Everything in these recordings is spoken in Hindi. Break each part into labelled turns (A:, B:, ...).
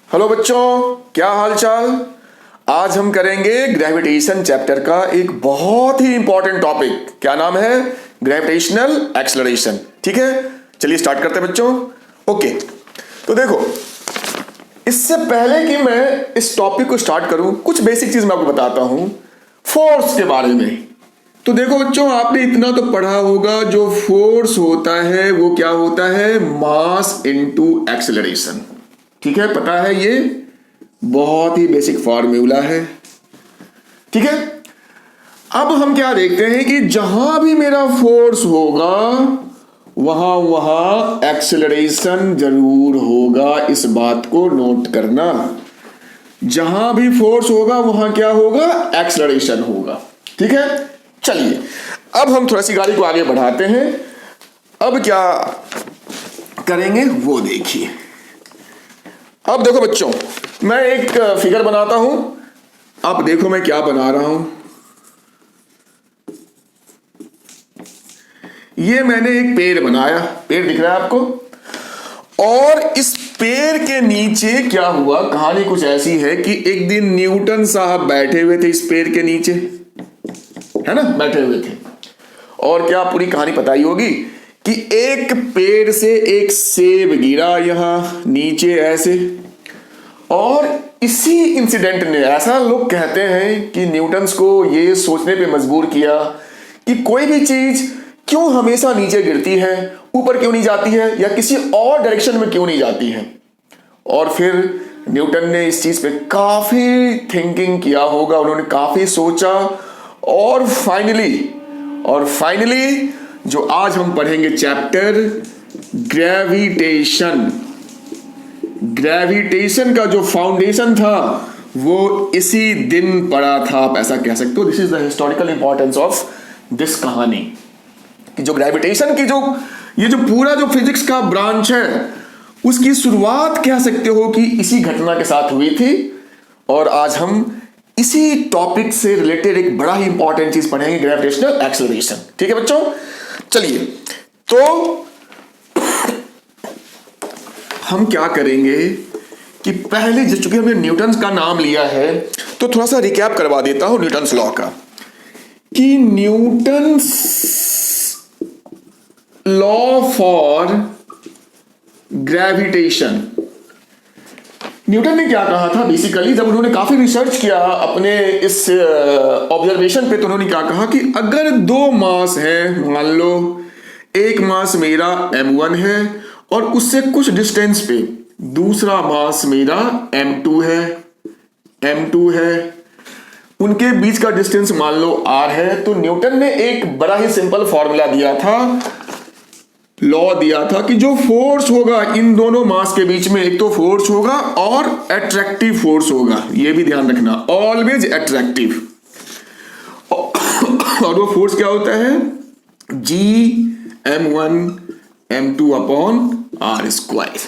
A: हेलो बच्चों, क्या हाल चाल। आज हम करेंगे ग्रेविटेशन चैप्टर का एक बहुत ही इंपॉर्टेंट टॉपिक। क्या नाम है? Gravitational acceleration. ठीक है, चलिए स्टार्ट करते हैं बच्चों। ओके, तो देखो, इससे पहले कि मैं इस टॉपिक को स्टार्ट करूं, कुछ बेसिक चीज मैं आपको बताता हूं फोर्स के बारे में। तो देखो बच्चों, आपने इतना तो पढ़ा होगा, जो फोर्स होता है वो क्या होता है? मास इनटू एक्सेलरेशन। ठीक है, पता है, ये बहुत ही बेसिक फॉर्मूला है। ठीक है, अब हम क्या देखते हैं कि जहां भी मेरा फोर्स होगा वहां वहां एक्सेलरेशन जरूर होगा। इस बात को नोट करना, जहां भी फोर्स होगा वहां क्या होगा? एक्सेलरेशन होगा। ठीक है, चलिए अब हम थोड़ा सी गाड़ी को आगे बढ़ाते हैं। अब क्या करेंगे वो देखिए। अब देखो बच्चों, मैं एक फिगर बनाता हूं। अब देखो मैं क्या बना रहा हूं। ये मैंने एक पेड़ बनाया, पेड़ दिख रहा है आपको। और इस पेड़ के नीचे क्या हुआ, कहानी कुछ ऐसी है कि एक दिन न्यूटन साहब बैठे हुए थे इस पेड़ के नीचे, है ना, बैठे हुए थे। और क्या पूरी कहानी पता ही होगी कि एक पेड़ से एक सेब गिरा यहां नीचे ऐसे। और इसी इंसिडेंट ने, ऐसा लोग कहते हैं कि न्यूटन्स को ये सोचने पे मजबूर किया कि कोई भी चीज क्यों हमेशा नीचे गिरती है, ऊपर क्यों नहीं जाती है, या किसी और डायरेक्शन में क्यों नहीं जाती है। और फिर न्यूटन ने इस चीज पे काफी थिंकिंग किया होगा, उन्होंने काफी सोचा। और फाइनली जो आज हम पढ़ेंगे चैप्टर ग्रेविटेशन का जो फाउंडेशन था वो इसी दिन पड़ा था, आप ऐसा कह सकते हो। This is the historical importance of this कहानी, कि जो ग्रेविटेशन की ये जो पूरा जो फिजिक्स का ब्रांच है उसकी शुरुआत कह सकते हो कि इसी घटना के साथ हुई थी। और आज हम इसी टॉपिक से रिलेटेड एक बड़ा ही इंपॉर्टेंट चीज पढ़ेंगे, ग्रेविटेशनल एक्सेलरेशन। ठीक है बच्चों, चलिए तो हम क्या करेंगे कि पहले, जिस चूंकि हमने न्यूटन का नाम लिया है तो थोड़ा सा रिकैप करवा देता हूं न्यूटन्स लॉ का, कि Newton's law for gravitation. Newton ने क्या कहा था बेसिकली, जब उन्होंने काफी रिसर्च किया अपने इस ऑब्जर्वेशन पे, तो उन्होंने क्या कहा कि अगर दो मास है, मान लो एक मास मेरा m1 है और उससे कुछ डिस्टेंस पे दूसरा मास मेरा m2 है, उनके बीच का डिस्टेंस मान लो r है। तो न्यूटन ने एक बड़ा ही सिंपल फॉर्मूला दिया था, लॉ दिया था, कि जो फोर्स होगा इन दोनों मास के बीच में, एक तो फोर्स होगा और अट्रैक्टिव फोर्स होगा, ये भी ध्यान रखना, ऑलवेज अट्रैक्टिव। और वो फोर्स क्या होता है? Gm1 m2 upon r square.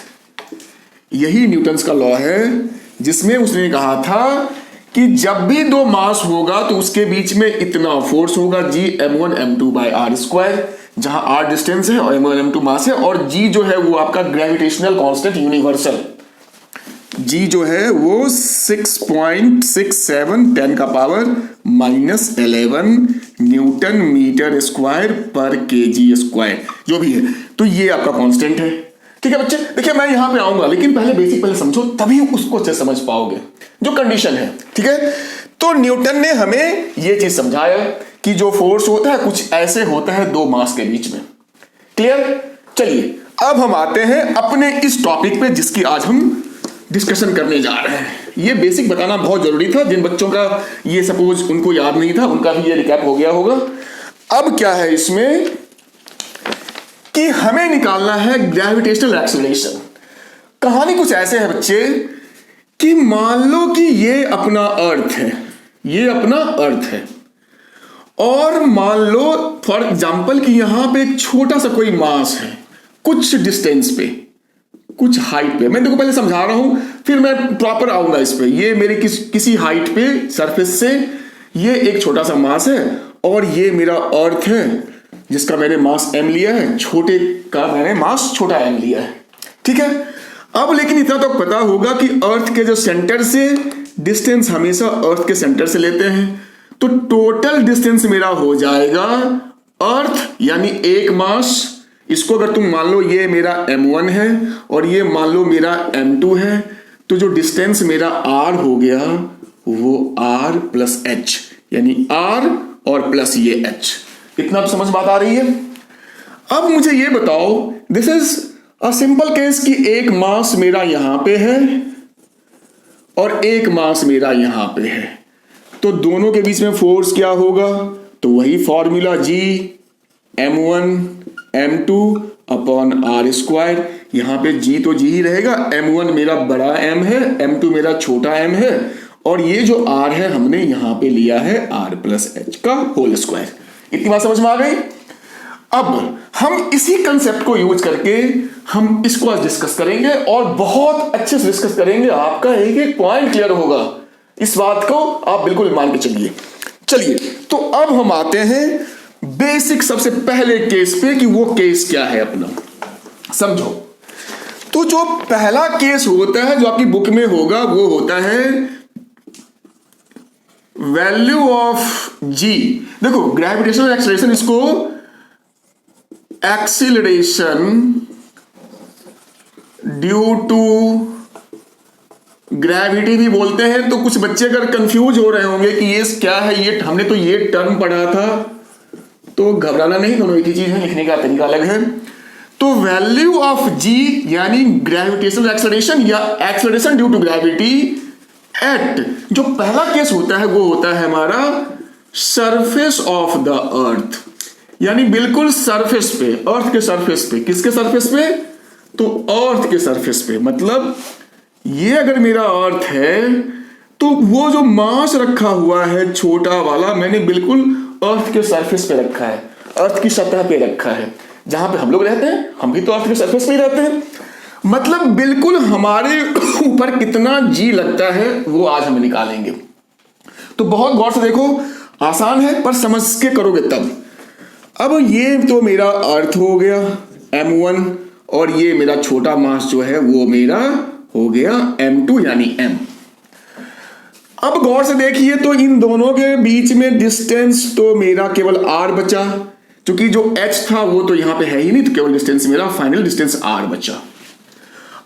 A: यही न्यूटन्स का लॉ है, जिसमें उसने कहा था कि जब भी दो मास होगा तो उसके बीच में इतना फोर्स होगा, Gm1 m2 by r square, जहां r डिस्टेंस है और m1 m2 मास है, और g जो है वो आपका ग्रेविटेशनल कांस्टेंट यूनिवर्सल, g जो है वो 6.67 10 का पावर -11 न्यूटन मीटर स्क्वायर पर केजी स्क्वायर, जो भी है। तो ये आपका कांस्टेंट है। ठीक है बच्चे, देखिए मैं यहां पे आऊंगा, लेकिन पहले समझो, तभी उसको अच्छे समझ पाओगे जो कंडीशन है। ठीक है, तो न्यूटन ने हमें ये चीज समझाया कि जो फोर्स होता है कुछ ऐसे होता है दो मास के बीच में। क्लियर? चलिए अब हम आते हैं अपने इस टॉपिक पे, जिसकी आज हम डिस्कशन करने जा रहे हैं। ये बेसिक बताना बहुत जरूरी था, जिन बच्चों का ये सपोज उनको याद नहीं था, उनका भी ये रिकैप हो गया होगा। अब क्या है इसमें कि हमें निकालना है ग्रेविटेशनल एक्सेलरेशन। कहानी कुछ ऐसे है बच्चे कि मान लो कि ये अपना अर्थ है, और मान लो फॉर एग्जांपल कि यहां पे एक छोटा सा कोई मास है, कुछ डिस्टेंस पे, कुछ हाइट पे। मैं देखो पहले समझा रहा हूं, फिर मैं प्रॉपर आऊंगा इस पे। ये मेरी किसी हाइट पे सरफेस से ये एक छोटा सा मास है, और ये मेरा अर्थ है जिसका मैंने मास m लिया है, छोटे का मैंने मास छोटा m लिया है। ठीक है, अब लेकिन इतना तो पता होगा कि अर्थ के जो सेंटर से डिस्टेंस हमेशा अर्थ के सेंटर से लेते हैं, तो टोटल डिस्टेंस मेरा हो जाएगा अर्थ यानी एक मास, इसको अगर तुम मान लो ये मेरा m1 है और ये मान लो मेरा m2 है, तो जो डिस्टेंस मेरा r हो गया वो r प्लस h, यानी r और प्लस ये h। इतना तो समझ बात आ रही है। अब मुझे ये बताओ, this is a simple case कि एक मास मेरा यहां पे है और एक मास मेरा यहां पे है, तो दोनों के बीच में फोर्स क्या होगा? तो वही formula G m1 m2 upon R square. यहां पे G तो G ही रहेगा, m1 मेरा बड़ा M है, m2 मेरा छोटा M है, और ये जो R है हमने यहां पे लिया है R प्लस H का होल स्क्वायर। इतनी बात समझ में आ गई? अब हम इसी कंसेप्ट को यूज करके हम इसको आज डिस्कस करेंगे और बहुत अच्छे से डिस्कस करेंगे। आपका एक एक पॉइंट क्लियर होगा, इस बात को आप बिल्कुल मान के चलिए। तो अब हम आते हैं बेसिक सबसे पहले केस पे कि वो केस क्या है अपना, समझो। तो जो पहला केस होता है जो आपकी बुक में होगा वो होता है वैल्यू ऑफ G। देखो ग्रेविटेशनल एक्सेलरेशन, इसको एक्सीलरेशन ड्यू टू ग्रेविटी भी बोलते हैं। तो कुछ बच्चे अगर कंफ्यूज हो रहे होंगे कि ये क्या है, ये हमने तो ये टर्म पढ़ा था, तो घबराना नहीं, दोनों एक ही चीज है, लिखने का तरीका अलग है। तो वैल्यू ऑफ G यानी ग्रेविटेशनल एक्सेलरेशन या acceleration due to gravity at, जो पहला केस होता है वो होता है हमारा सरफेस ऑफ द अर्थ, यानी बिल्कुल सरफेस पे, अर्थ के सरफेस पे। किसके सरफेस पे? तो अर्थ के सरफेस पे। मतलब ये अगर मेरा अर्थ है तो वो जो मास रखा हुआ है छोटा वाला, मैंने बिल्कुल अर्थ के सरफेस पे रखा है, अर्थ की सतह पे रखा है, जहां पे हम लोग रहते हैं। हम भी तो अर्थ के सरफेस पे ही रहते हैं। मतलब बिल्कुल हमारे ऊपर कितना G लगता है वो आज हम निकालेंगे। तो बहुत गौर से देखो, आसान है पर समझ के करोगे तब। अब ये तो मेरा अर्थ हो गया m1 और ये मेरा छोटा मास जो है वो मेरा हो गया m2 यानी m। अब गौर से देखिए, तो इन दोनों के बीच में डिस्टेंस तो मेरा केवल r बचा, क्योंकि जो h था वो तो यहां पे है ही नहीं, तो केवल डिस्टेंस मेरा फाइनल डिस्टेंस r बचा।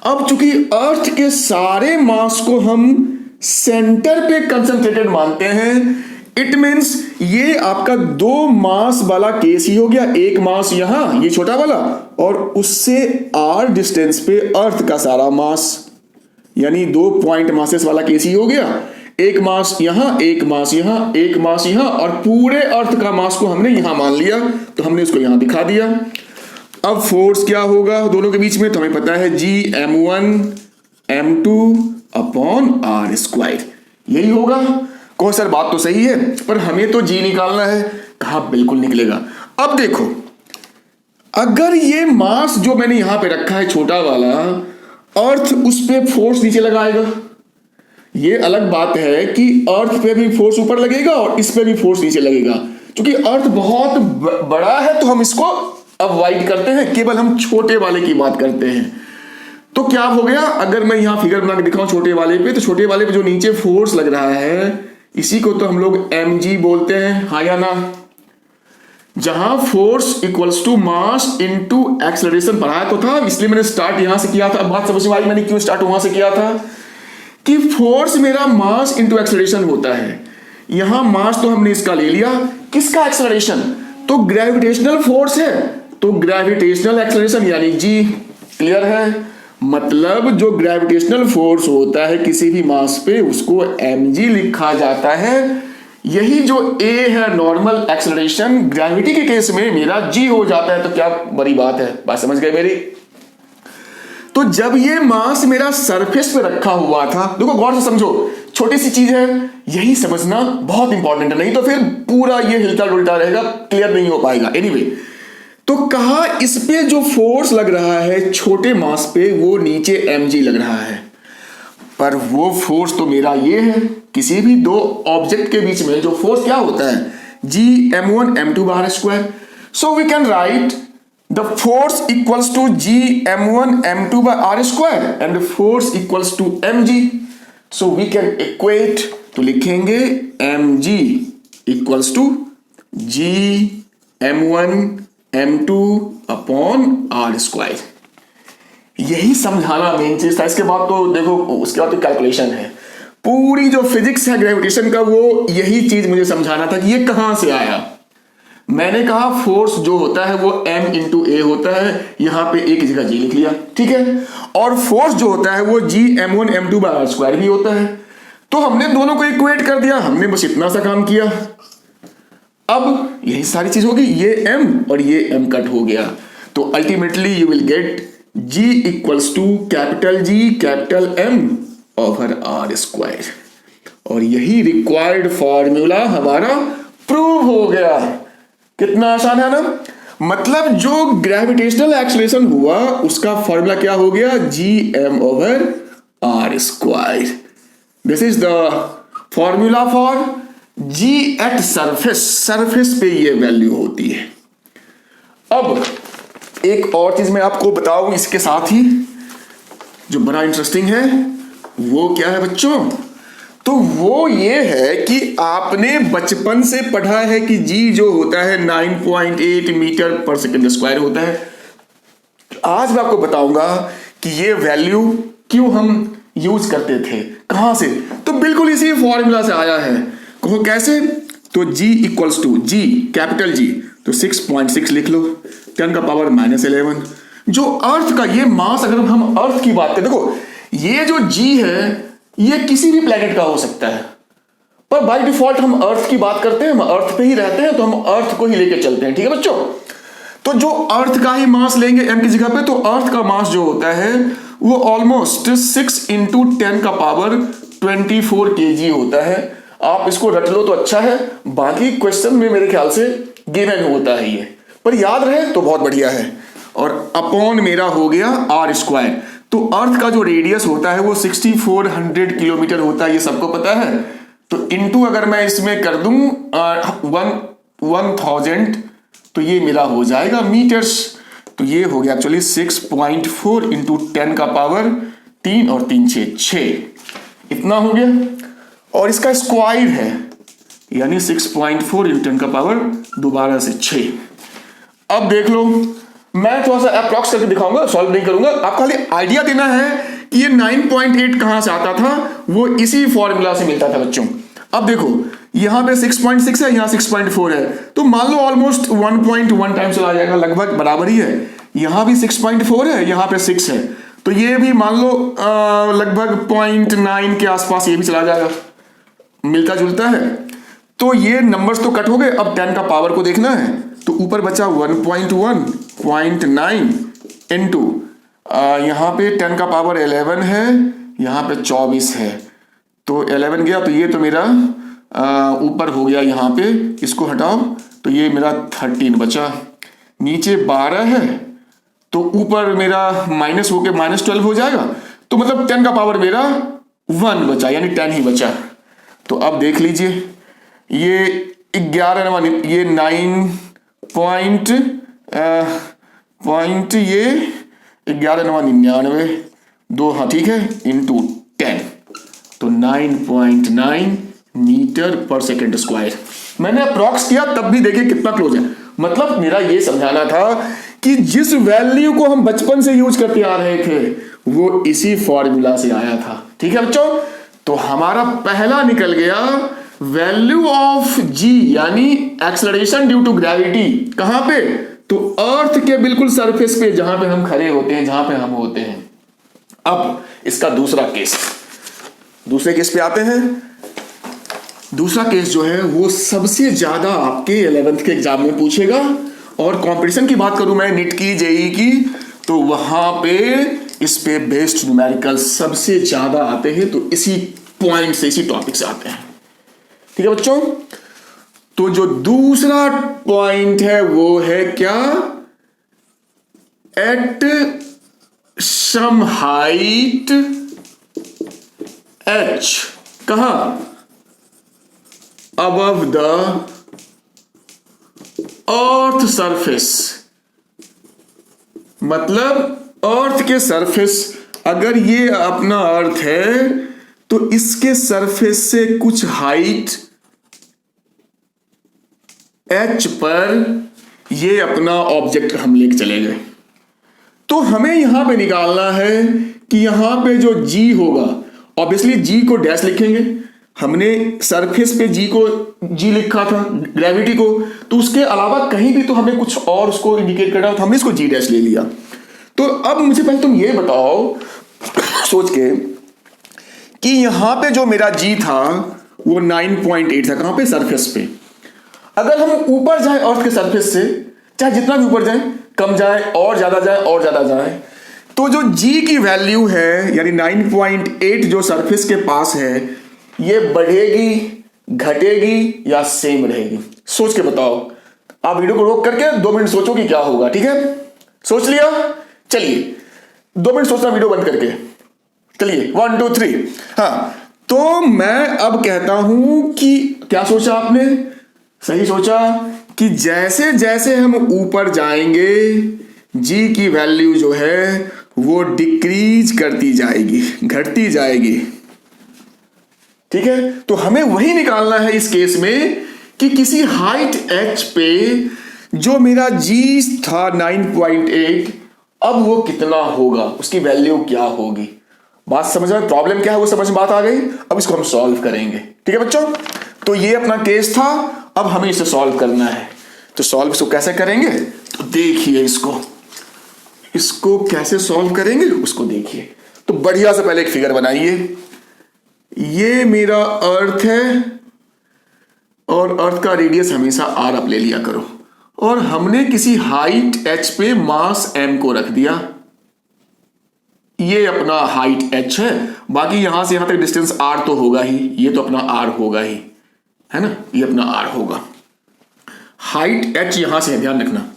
A: अब चूंकि अर्थ के सारे मास को हम सेंटर पे कंसंट्रेटेड मानते हैं, इट मींस ये आपका दो मास वाला केस ही हो गया। एक मास यहां ये छोटा वाला, और उससे r डिस्टेंस पे अर्थ का सारा मास, यानी 2 पॉइंट मासेस वाला केस ही हो गया। एक मास यहां, एक मास यहां, एक मास यहां, और पूरे अर्थ का मास को हमने यहां मान लिया, तो हमने उसको यहां दिखा दिया। अब फोर्स क्या होगा दोनों के बीच में? तो हमें पता है G m1 m2 upon R square, यही होगा। कहो सर बात तो सही है, पर हमें तो G निकालना है। कहा बिल्कुल निकलेगा। अब देखो, अगर ये मास जो मैंने यहां पे रखा है छोटा वाला, अर्थ उस पे फोर्स नीचे लगाएगा, ये अलग बात है कि अर्थ पे भी फोर्स ऊपर लगेगा और इस पे भी फोर्स नीचे लगेगा। क्योंकि अर्थ बहुत बड़ा है तो हम इसको अवॉइड करते हैं, केवल हम छोटे वाले की बात करते हैं। तो क्या हो गया, अगर मैं यहां फिगर बना के दिखाऊं छोटे वाले पे, तो छोटे वाले पे जो नीचे फोर्स लग रहा है, इसी को तो हम लोग mg बोलते हैं, हाँ या ना? जहां force equals to mass into acceleration पढ़ाया तो था, इसलिए मैंने स्टार्ट यहां से किया था। अब बात समझ में आई मैंने क्यों स्टार्ट वहां से किया था, कि फोर्स मेरा मास इनटू एक्सेलरेशन होता है। यहां मास तो हमने इसका ले लिया, किसका एक्सेलरेशन? तो ग्रेविटेशनल फोर्स है, तो ग्रेविटेशनल एक्सेलरेशन यानी G। क्लियर है? मतलब जो ग्रेविटेशनल फोर्स होता है किसी भी मास पे, उसको mg लिखा जाता है। यही जो a है नॉर्मल एक्सेलरेशन, ग्रेविटी के केस में मेरा G हो जाता है। तो क्या बड़ी बात है, बात समझ गए मेरी? तो जब ये मास मेरा सरफेस पे रखा हुआ था, देखो गौर से समझो, छोटी सी चीज है, यही समझना बहुत इंपॉर्टेंट है, नहीं तो फिर पूरा ये हिलता डुलता रहेगा, क्लियर नहीं हो पाएगा। एनीवे, तो कहा इस पे जो फोर्स लग रहा है छोटे मास पे, वो नीचे mg लग रहा है, पर वो फोर्स तो मेरा ये है। किसी भी दो ऑब्जेक्ट के बीच में जो फोर्स क्या होता है, G m1 m2 bar square. So we can write the force equals to G_m1 m2 by r square and the force equals to mg. So we can equate, तो लिखेंगे mg equals to G_m1 m2 upon r square. यही समझाना मेन चीज था। इसके बाद तो देखो, उसके बाद तो कैलकुलेशन है। पूरी जो फिजिक्स है ग्रेविटेशन का, वो यही चीज मुझे समझाना था कि ये कहां से आया। मैंने कहा फोर्स जो होता है वो m इंटू ए होता है, यहां पे ए की जगह जी लिख लिया, ठीक है। और फोर्स जो होता है वो G_m1 m2 by r square भी होता है। तो हमने दोनों को इक्वेट कर दिया, हमने बस इतना सा काम किया। अब यही सारी चीज होगी, ये m और ये m कट हो गया, तो ultimately you will get G equals to capital G capital M over r square. और यही रिक्वायर्ड फॉर्मूला हमारा प्रूव हो गया। कितना आसान है ना। मतलब जो ग्रेविटेशनल एक्सेलरेशन हुआ उसका फॉर्मूला क्या हो गया, Gm over r square. This is the formula for G at surface. Surface पे ये वैल्यू होती है। अब एक और चीज मैं आपको बताऊं इसके साथ ही, जो बड़ा इंटरेस्टिंग है, वो क्या है बच्चों, तो वो ये है कि आपने बचपन से पढ़ा है कि G जो होता है 9.8 मीटर पर सेकेंड स्क्वायर होता है। आज मैं आपको बताऊंगा कि ये वैल्यू क्यों हम यूज करते थे, कहां से, तो बिल्कुल इसी फॉर्मूला से आया है। कहो कैसे, तो G equals to G capital G, तो 6.6 लिख लो, 10 का पावर -11। जो अर्थ का ये मास, अगर हम अर्थ की बात करें, देखो ये जो G है ये किसी भी प्लेनेट का हो सकता है, पर बाय डिफॉल्ट हम अर्थ की बात करते हैं, हम अर्थ पे ही रहते हैं, तो हम अर्थ को ही लेके चलते हैं, ठीक है बच्चों। तो जो अर्थ का ही मास लेंगे m की जगह पे, तो अर्थ का मास जो होता है वो ऑलमोस्ट 6 इंटू 10 का पावर 24 kg होता है। आप इसको रट लो तो अच्छा है, बाकी क्वेश्चन में मेरे ख्याल से गिवन होता है ये, पर याद रहे तो बहुत बढ़िया है। और अपॉन मेरा हो गया r स्क्वायर। तो अर्थ का जो रेडियस होता है वो 6400 किलोमीटर होता है, ये सबको पता है। तो इनटू अगर मैं इसमें कर दूं 1000, तो ये मेरा हो जाएगा मीटर्स। तो ये हो गया एक्चुअली 6.4 इंटू 10 का पावर 3 और 3 6, इतना हो गया। और इसका स्क्वायर है, यानी 6.4 इंटू 10 का पावर दोबारा से 6। अब देख लो, मैं थोड़ा सा अप्रॉक्स करके दिखाऊंगा, सॉल्व नहीं करूंगा, आप खाली आइडिया देना है कि ये 9.8 कहां से आता था, वो इसी फॉर्मूला से मिलता था बच्चों। अब देखो यहां पे 6.6 है, यहां 6.4 है, तो मान लो ऑलमोस्ट 1.1 टाइम चला जाएगा, लगभग बराबर ही है। यहां भी 6.4 है, यहां पे 6 है, तो ये भी मान लो लगभग 0.9 के आसपास ये भी चला जाएगा, मिलता जुलता है। तो ये नंबर्स तो कट हो गए। अब 10 का पावर को देखना है, तो ऊपर बचा 1.1, 0.9 इंटू यहाँ पे 10 का पावर 11 है, यहाँ पे 24 है, तो 11 गया, तो ये तो मेरा ऊपर हो गया, यहाँ पे इसको हटाओ तो ये मेरा 13 बचा। नीचे 12 है, तो ऊपर मेरा माइनस होके -12 हो जाएगा, तो मतलब 10 का पावर मेरा 1 बचा, यानी 10 ही बचा। तो अब देख लीजिए, ये 11 ये 9 पॉइंट ये 11 2, हाँ ठीक है, इंटू 10, तो 9.9 मीटर पर सेकेंड स्क्वायर। मैंने अप्रॉक्स किया, तब भी देखिए कितना क्लोज है। मतलब मेरा ये समझाना था कि जिस वैल्यू को हम बचपन से यूज करते आ रहे थे वो इसी फॉर्मूला से आया था, ठीक है बच्चों। तो हमारा पहला निकल गया वैल्यू ऑफ G, यानी एक्सेलरेशन ड्यू टू ग्रेविटी, कहां पे, तो अर्थ के बिल्कुल सरफेस पे, जहां पे हम खड़े होते हैं, जहां पे हम होते हैं। अब इसका दूसरा केस, दूसरे केस पे आते हैं। दूसरा केस जो है वो सबसे ज्यादा आपके 11th के एग्जाम में पूछेगा, और कंपटीशन की बात करूं मैं नीट की, जेई की, तो वहां पे इस पे बेस्ड न्यूमेरिकल सबसे ज्यादा आते हैं, तो इसी पॉइंट से, इसी टॉपिक से आते हैं, ठीक है बच्चों। तो जो दूसरा पॉइंट है वो है क्या, एट सम हाइट h, कहां, above the earth surface, मतलब अर्थ के सरफेस, अगर ये अपना अर्थ है तो इसके सरफेस से कुछ हाइट h पर ये अपना ऑब्जेक्ट हम लेके चले गए। तो हमें यहां पे निकालना है कि यहां पे जो g होगा, ऑब्वियसली g को डैश लिखेंगे, हमने सरफेस पे g लिखा था ग्रेविटी को, तो उसके अलावा कहीं भी तो हमें कुछ और उसको इंडिकेट करना, तो हमने इसको g डैश ले लिया। तो अब मुझे पहले तुम ये बताओ सोच के कि यहां पे जो मेरा g था वो 9.8 था, कहां पे, सरफेस पे। अगर हम ऊपर जाए अर्थ के सरफेस से, चाहे जितना भी ऊपर जाए, कम जाए और ज्यादा जाए और ज्यादा जाए, तो जो g की वैल्यू है यानी 9.8 जो सरफेस के पास है, ये बढ़ेगी, घटेगी या सेम रहेगी? सोच के बताओ। आप वीडियो को रोक करके 2 मिनट सोचो कि क्या होगा। ठीक है, सोच लिया? चलिए 2 मिनट सोचना वीडियो बंद करके। चलिए 1 2 3। हाँ, तो मैं अब कहता हूं कि क्या सोचा आपने? सही सोचा कि जैसे जैसे हम ऊपर जाएंगे g की वैल्यू जो है वो डिक्रीज करती जाएगी, घटती जाएगी। ठीक है, तो हमें वही निकालना है इस केस में कि किसी हाइट h पे जो मेरा g था 9.8, अब वो कितना होगा, उसकी वैल्यू क्या होगी। बात समझ में, प्रॉब्लम क्या है वो समझ में बात आ गई। अब इसको हम सॉल्व करेंगे। ठीक है बच्चों, तो ये अपना केस था, अब हमें इसे सॉल्व करना है। तो सॉल्व इसको कैसे करेंगे, तो देखिए इसको कैसे सॉल्व करेंगे उसको देखिए। तो बढ़िया से पहले एक फिगर बनाइए। ये मेरा अर्थ है और अर्थ का रेडियस हमेशा r अप ले लिया करो, और हमने किसी हाइट h पे मास m को रख दिया। ये अपना हाइट h है, बाकी यहां से यहां तक डिस्टेंस r तो होगा ही, ये तो अपना r होगा ही, है ना, ये अपना r होगा। हाइट h यहां से है, ध्यान रखना।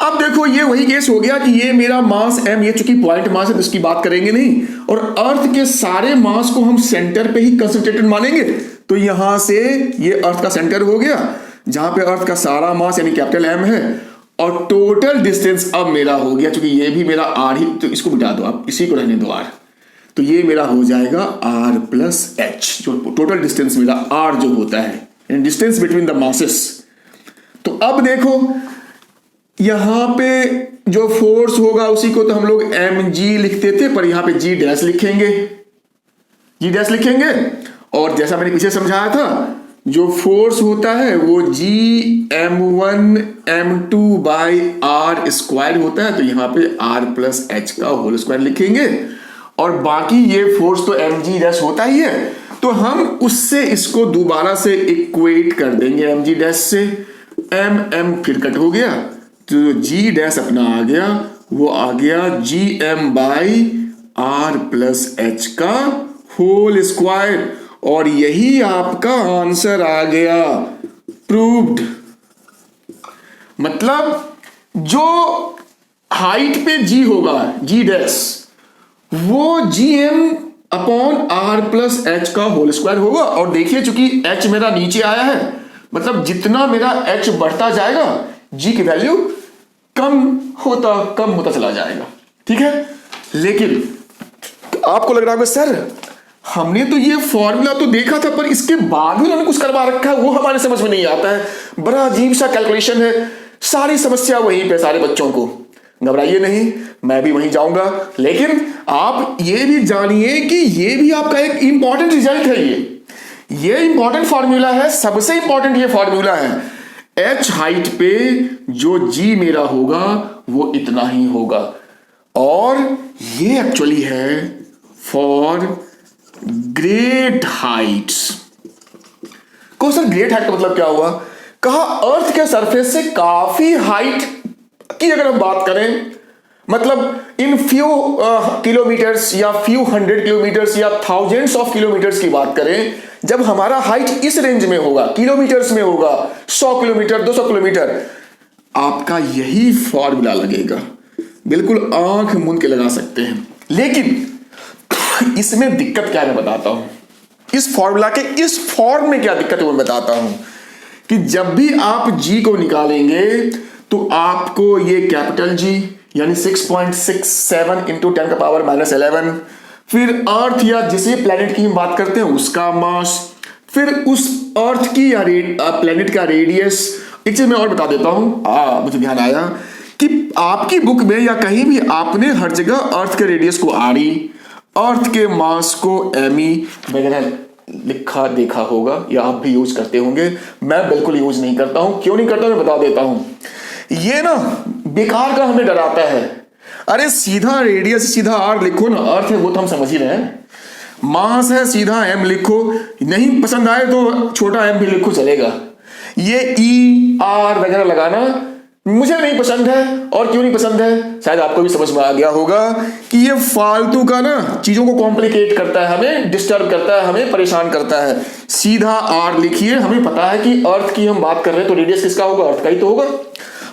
A: अब देखो ये वही केस हो गया कि ये मेरा मास m, ये चूंकि पॉइंट मास है तो इसकी बात करेंगे नहीं, और अर्थ के सारे मास को हम सेंटर पे ही कंसंट्रेटेड मानेंगे। तो यहां से ये अर्थ का सेंटर हो गया, जहां पे अर्थ का सारा मास यानी कैपिटल M है, और टोटल डिस्टेंस अब मेरा हो गया, चूंकि ये भी मेरा r ही, तो इसको मिटा दो आप, इसी को रहने दो r। तो ये मेरा हो जाएगा r प्लस h, जो टोटल डिस्टेंस मेरा r जो होता है, डिस्टेंस बिटवीन द मासेस। तो अब देखो यहां पे जो फोर्स होगा उसी को तो हम लोग mg लिखते थे, पर यहां पे g डैश लिखेंगे। और जैसा मैंने पीछे समझाया था, जो फोर्स होता है वो g m1 m2 by r square होता है, तो यहां पे r प्लस h का होल स्क्वायर लिखेंगे। और बाकी ये फोर्स तो mg डैश होता ही है, तो हम उससे इसको दोबारा से इक्वेट कर देंगे mg डैश से। m फिर कट हो गया, तो g डैश अपना आ गया, वो आ गया gm by r plus h का होल स्क्वायर, और यही आपका आंसर आ गया, प्रूव्ड। मतलब जो हाइट पे g होगा, g डैश, वो gm upon r plus h का होल स्क्वायर होगा। और देखिए चूंकि h मेरा नीचे आया है, मतलब जितना मेरा h बढ़ता जाएगा g की वैल्यू कम होता चला जाएगा। ठीक है, लेकिन आपको लग रहा है सर हमने तो ये फॉर्मूला तो देखा था, पर इसके बाद भी उन्होंने कुछ करवा रखा है, वो हमारे समझ में नहीं आता है, बड़ा अजीब सा कैलकुलेशन है, सारी समस्या वहीं पे सारे बच्चों को। घबराइए नहीं, मैं भी वहीं जाऊंगा, लेकिन आप ये भी जानिए कि ये भी आपका एक इंपॉर्टेंट रिजल्ट है। ये इंपॉर्टेंट फॉर्मूला है, सबसे इंपॉर्टेंट ये फॉर्मूला है। h हाइट पे जो g मेरा होगा वो इतना ही होगा, और ये एक्चुअली है for great Heights. Question great height का मतलब क्या हुआ? कहा अर्थ के सरफेस से काफी हाइट की अगर हम बात करें, मतलब इन फ्यू किलोमीटर्स या फ्यू 100 किलोमीटर्स या थाउजेंड्स ऑफ किलोमीटर्स की बात करें, जब हमारा हाइट इस रेंज में होगा, किलोमीटर्स में होगा, 100 किलोमीटर 200 किलोमीटर, आपका यही फॉर्मूला लगेगा, बिल्कुल आंख मूंद के लगा सकते हैं। लेकिन इसमें दिक्कत क्या है मैं बताता हूं, इस फॉर्मूला के इस फॉर्म में क्या दिक्कत है वो बताता हूं, कि जब भी आप g को निकालेंगे तो आपको ये कैपिटल G, यानी 6.67 इंटू 10⁻⁻11। फिर अर्थ या जिसे प्लेनेट की हम बात करते हैं उसका मास, फिर उस अर्थ की या प्लेनेट का रेडियस। एक चीज मैं और बता देता हूं, मुझे ध्यान आया कि आपकी बुक में या कहीं भी आपने हर जगह अर्थ के रेडियस को आरई, अर्थ के मास को एमई वगैरह लिखा देखा होगा या आप भी यूज करते होंगे। मैं बिल्कुल यूज नहीं करता हूं। क्यों नहीं करता मैं बता देता हूं। ये ना बेकार का हमें डराता है। अरे सीधा रेडियस सीधा आर लिखो ना, अर्थ है वो तो हम समझ ही रहे हैं, मास है सीधा एम लिखो, नहीं पसंद आए तो छोटा एम भी लिखो चलेगा। ये ई आर वगैरह लगाना मुझे नहीं पसंद है। और क्यों नहीं पसंद है शायद आपको भी समझ में आ गया होगा कि ये फालतू का ना चीजों को कॉम्प्लिकेट करता है, हमें डिस्टर्ब करता है, हमें परेशान करता है। सीधा आर लिखिए। हमें पता है कि अर्थ की हम बात कर रहे हैं तो रेडियस किसका होगा, अर्थ का ही तो होगा।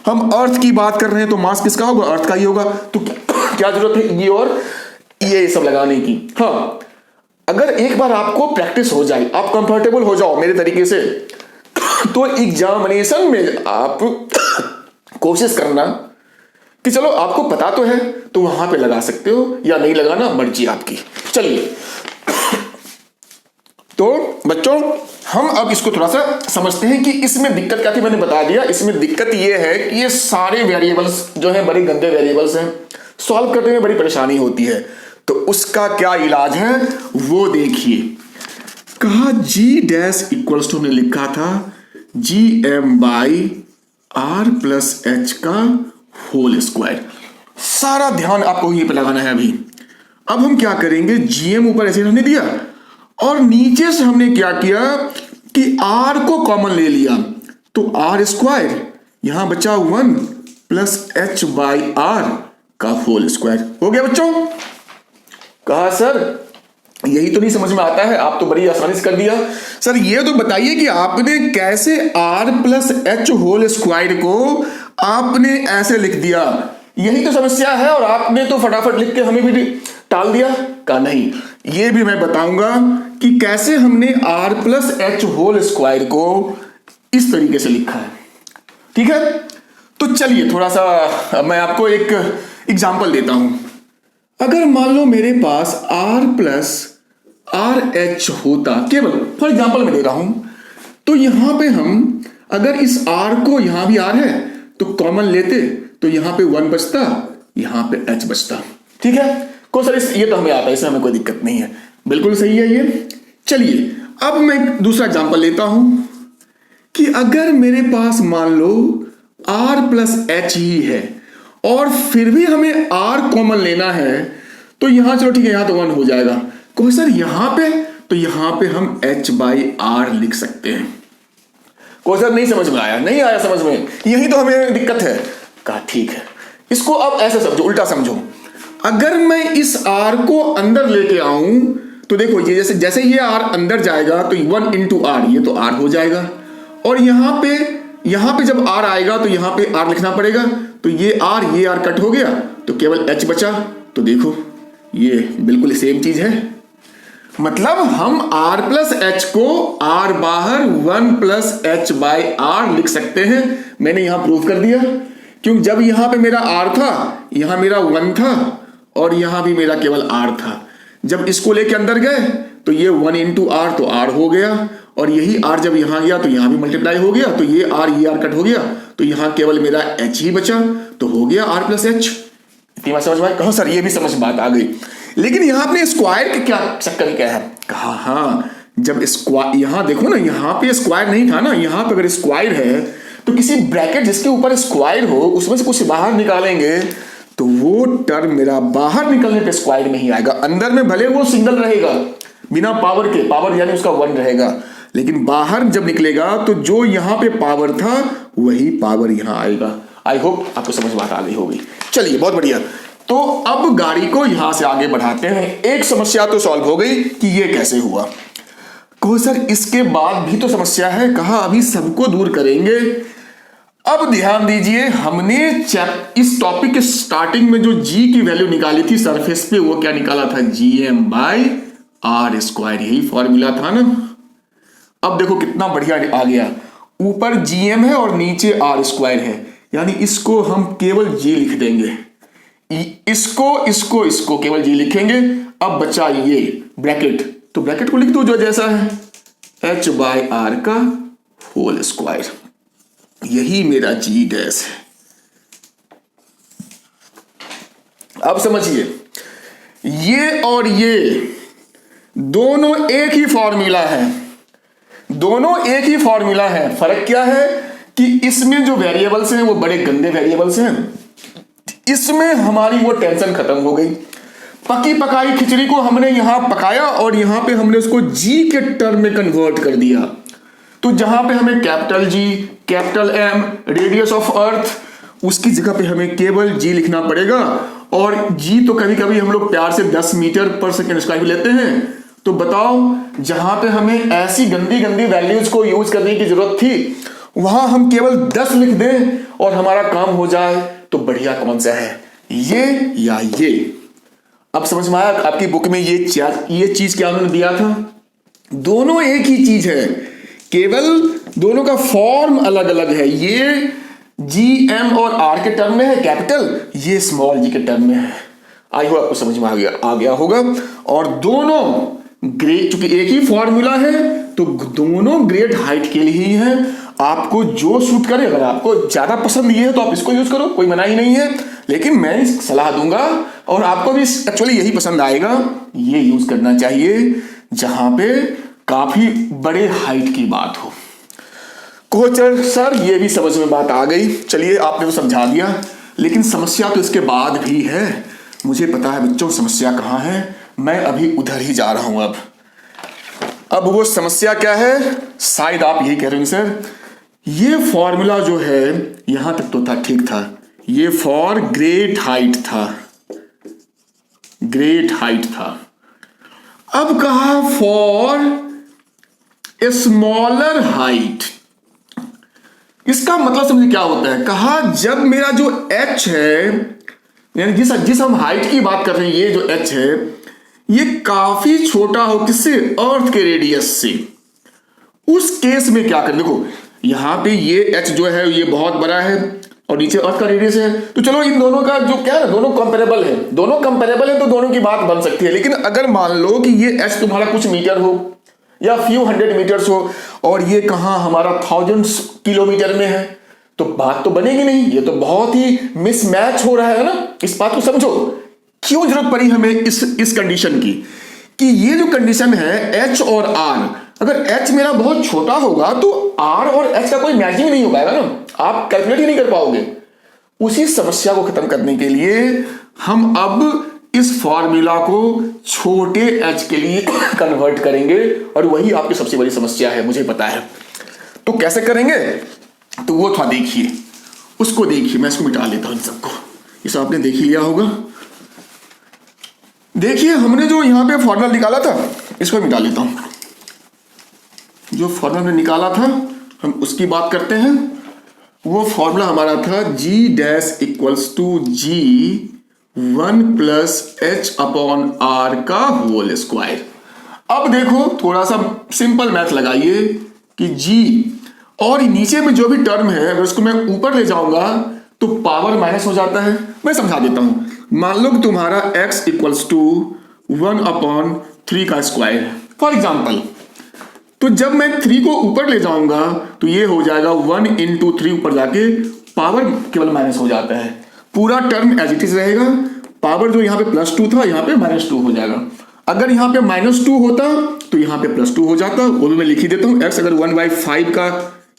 A: हम अर्थ की बात कर रहे हैं तो मास किसका होगा, अर्थ का ही होगा। तो क्या जरूरत है ये और ये सब लगाने की। हाँ, अगर एक बार आपको प्रैक्टिस हो जाए, आप कंफर्टेबल हो जाओ मेरे तरीके से, तो एग्जामिनेशन में आप कोशिश करना कि चलो आपको पता तो है तो वहां पे लगा सकते हो या नहीं लगाना मर्जी आपकी। चलिए तो बच्चों हम अब इसको थोड़ा सा समझते हैं कि इसमें दिक्कत क्या थी। मैंने बता दिया इसमें दिक्कत ये है कि ये सारे वेरिएबल्स जो है बड़े गंदे वेरिएबल्स हैं, सॉल्व करने में बड़ी परेशानी होती है। तो उसका क्या इलाज है वो देखिए। कहा जी डैश इक्वल्स टू हमने लिखा था G M by R plus H का होल स्क्वायर। सारा ध्यान आपको यहीं पे लगाना है। अभी अब हम क्या करेंगे, जीएम ऊपर ऐसे हमने दिया और नीचे से हमने क्या किया कि आर को कॉमन ले लिया, तो आर स्क्वायर यहां बचा 1 प्लस एच बाई आर का होल स्क्वायर। हो गया बच्चों। कहा सर यही तो नहीं समझ में आता है, आप तो बड़ी आसानी से कर दिया। सर ये तो बताइए कि आपने कैसे r plus H whole square को आपने ऐसे लिख दिया, यही तो समस्या है और आपने तो फटाफट लिख के हमें भी टाल दिया। का नहीं, ये भी मैं बताऊंगा कि कैसे हमने r plus H whole square को इस तरीके से लिखा है। ठीक है, तो चलिए थोड़ा सा मैं आपको एक एग्जांपल देता हूं। अगर मान लो मेरे पास r प्लस आर एच होता, केवल फॉर एग्जाम्पल में दे रहा हूं, तो यहां पे हम अगर इस r को यहां भी r है तो कॉमन लेते तो यहां पे 1 बचता, यहां पे h बचता। ठीक है को सर ये तो हमें आता है, इसमें हमें कोई दिक्कत नहीं है, बिल्कुल सही है ये। चलिए अब मैं दूसरा एग्जाम्पल लेता हूं कि अगर मेरे पास मान लो r प्लस एच ही है और फिर भी हमें r कॉमन लेना है, तो यहां चलो ठीक है यहां तो 1 हो जाएगा। कोई सर यहां पे, तो यहां पे हम h बाई आर लिख सकते हैं। कोई सर नहीं समझ में आया, नहीं आया समझ में, यही तो हमें दिक्कत है। कहा ठीक है, इसको अब ऐसे समझो, उल्टा समझो। अगर मैं इस r को अंदर लेके आऊं तो देखो ये जैसे ये r अंदर जाएगा तो 1 इंटू आर, ये तो r हो जाएगा। और यहां पे जब r आएगा तो यहां पे r लिखना पड़ेगा, तो ये r कट हो गया तो केवल h बचा। तो देखो ये बिल्कुल सेम चीज है, मतलब हम r प्लस एच को r बाहर 1 प्लस एच बाई आर लिख सकते हैं। मैंने यहां प्रूव कर दिया, क्योंकि जब यहां पे मेरा r था, यहां मेरा 1 था और यहां भी मेरा केवल r था। जब इसको लेके अंदर गए तो ये 1 इंटू आर तो r हो गया, और यही r जब यहां गया तो यहां भी मल्टीप्लाई हो गया, तो ये r कट हो गया, तो यहां केवल मेरा h ही बचा, तो हो गया r प्लस एच। इतनी बात समझ में? कहो सर ये भी समझ में बात आ गई, लेकिन यहां अपने स्क्वायर के क्या चक्कर क्या है? कहा हाँ, जब स्क्वायर यहां देखो ना, यहां पे स्क्वायर नहीं था ना, यहां पे अगर स्क्वायर है तो किसी ब्रैकेट जिसके ऊपर स्क्वायर हो उसमें से कुछ बाहर निकालेंगे तो वो टर्म मेरा बाहर निकलने पे स्क्वायर में ही आएगा। अंदर में भले वो सिंगल रहेगा बिना पावर के, पावर यानी उसका 1 रहेगा, लेकिन बाहर जब निकलेगा तो जो यहां पे पावर था वही पावर यहां आएगा। आई होप आपको समझ बात आ गई होगी। चलिए बहुत बढ़िया, तो अब गाड़ी को यहां से आगे बढ़ाते हैं। एक समस्या तो सॉल्व हो गई कि ये कैसे हुआ। कहो सर इसके बाद भी तो समस्या है। कहा अभी सबको दूर करेंगे। अब ध्यान दीजिए, हमने इस टॉपिक के स्टार्टिंग में जो g की वैल्यू निकाली थी सरफेस पे, वो क्या निकाला था, gm बाई आर स्क्वायर, यही फॉर्मूला था ना। अब देखो कितना बढ़िया आ गया, ऊपर gm है और नीचे आर स्क्वायर है, यानी इसको हम केवल g लिख देंगे। इसको केवल जी लिखेंगे। अब बचा ये ब्रैकेट, तो ब्रैकेट को लिख दो जो जैसा है, h/r का होल स्क्वायर, यही मेरा जी डैश है। अब समझिए, ये और ये दोनों एक ही फॉर्मूला है, दोनों एक ही फॉर्मूला है। फर्क क्या है कि इसमें जो वेरिएबल्स हैं वो बड़े गंदे वेरिएबल्स हैं, इसमें हमारी वो टेंशन खत्म हो गई। पकी पकाई खिचड़ी को हमने यहां पकाया और यहां पे हमने उसको जी के टर्म में कन्वर्ट कर दिया। तो जहां पे हमें capital G, capital M, radius of earth, उसकी जगह पे हमें केवल जी लिखना पड़ेगा। और जी तो कभी कभी हम लोग प्यार से 10 मीटर पर सेकेंड स्क्वायर लेते हैं। तो बताओ, जहां पे हमें ऐसी गंदी गंदी वैल्यूज को यूज करने की जरूरत थी, वहां हम केवल 10 लिख दें और हमारा काम हो जाए। तो बढ़िया कौन सा है, ये या ये? अब समझ में आया? आपकी बुक में ये चीज क्या उन्होंने दिया था? दोनों एक ही चीज है, केवल दोनों का फॉर्म अलग अलग है। ये जी एम और आर के टर्म में है कैपिटल, ये स्मॉल जी के टर्म में है। आई होप आपको समझ में आ गया होगा। और दोनों ग्रेड, चूंकि एक ही फॉर्मूला है तो दोनों ग्रेड हाइट के लिए ही है। आपको जो सूट करे, अगर आपको ज्यादा पसंद ये है तो आप इसको यूज करो, कोई मना ही नहीं है। लेकिन मैं सलाह दूंगा और आपको भी एक्चुअली यही पसंद आएगा, ये यूज करना चाहिए जहां पे काफी बड़े हाइट की बात हो। कोचर सर, ये भी समझ में बात आ गई, चलिए आपने तो समझा दिया, लेकिन समस्या तो इसके बाद भी है। मुझे पता है बच्चों समस्या कहां है, मैं अभी उधर ही जा रहा हूं। अब वो समस्या क्या है? शायद आप यही कह रहे हैं सर, ये फॉर्मूला जो है यहां तक तो था, ठीक था, ये फॉर ग्रेट हाइट था, ग्रेट हाइट था। अब कहा फॉर ए स्मॉलर हाइट। इसका मतलब समझिए क्या होता है। कहा जब मेरा जो h है, यानी जिस हम हाइट की बात कर रहे हैं, ये जो h है ये काफी छोटा हो किससे? अर्थ के रेडियस से। उस केस में क्या करें? देखो यहां पे ये h जो है ये बहुत बड़ा है और नीचे अर्थ का रेडियस है, तो चलो इन दोनों का जो क्या है, दोनों कंपेरेबल है, तो दोनों की बात बन सकती है। लेकिन अगर मान लो कि ये h तुम्हारा कुछ मीटर हो या फ्यू 100 मीटर्स हो और ये कहां हमारा 1000 किलोमीटर में है, तो बात तो बनेगी नहीं। ये तो बहुत ही मिसमैच हो रहा है ना। इस बात को समझो, क्यों जरूरत पड़ी हमें इस कंडीशन की, कि ये जो कंडीशन है h और r, अगर h मेरा बहुत छोटा होगा तो r और h का कोई मैचिंग नहीं हो पाएगा ना, आप कैलकुलेट ही नहीं कर पाओगे। उसी समस्या को खत्म करने के लिए हम अब इस फॉर्मूला को छोटे h के लिए कन्वर्ट करेंगे, और वही आपकी सबसे बड़ी समस्या है, मुझे पता है। तो कैसे करेंगे, तो वो थोड़ा देखिए, उसको देखिए। मैं इसको मिटा लेता हूं, इन सबको, ये सब आपने देख ही लिया होगा। देखिए हमने जो यहां पे फॉर्मूला निकाला था, इसको मिटा लेता हूं। जो फॉर्मूला हमने निकाला था हम उसकी बात करते हैं। वो फॉर्मूला हमारा था g dash equals to g 1 plus h upon r का होल स्क्वायर। अब देखो थोड़ा सा सिंपल मैथ लगाइए कि g और नीचे में जो भी टर्म है अगर उसको मैं ऊपर ले जाऊंगा तो पावर माइनस हो जाता है। मैं समझा देता हूं। मान लो कि तुम्हारा x इक्वल्स टू 1 अपॉन 3 का स्क्वायर है फॉर एग्जाम्पल। तो जब मैं 3 को ऊपर ले जाऊंगा तो ये हो जाएगा 1 इंटू 3, ऊपर जाके पावर केवल माइनस हो जाता है, पूरा टर्म एज इट इज रहेगा। पावर जो यहाँ पे +2 था यहाँ पे -2 हो जाएगा। अगर यहाँ पे -2 होता तो यहाँ पे +2 हो जाता, वो भी मैं लिख ही देता हूँ। x अगर 1/5 का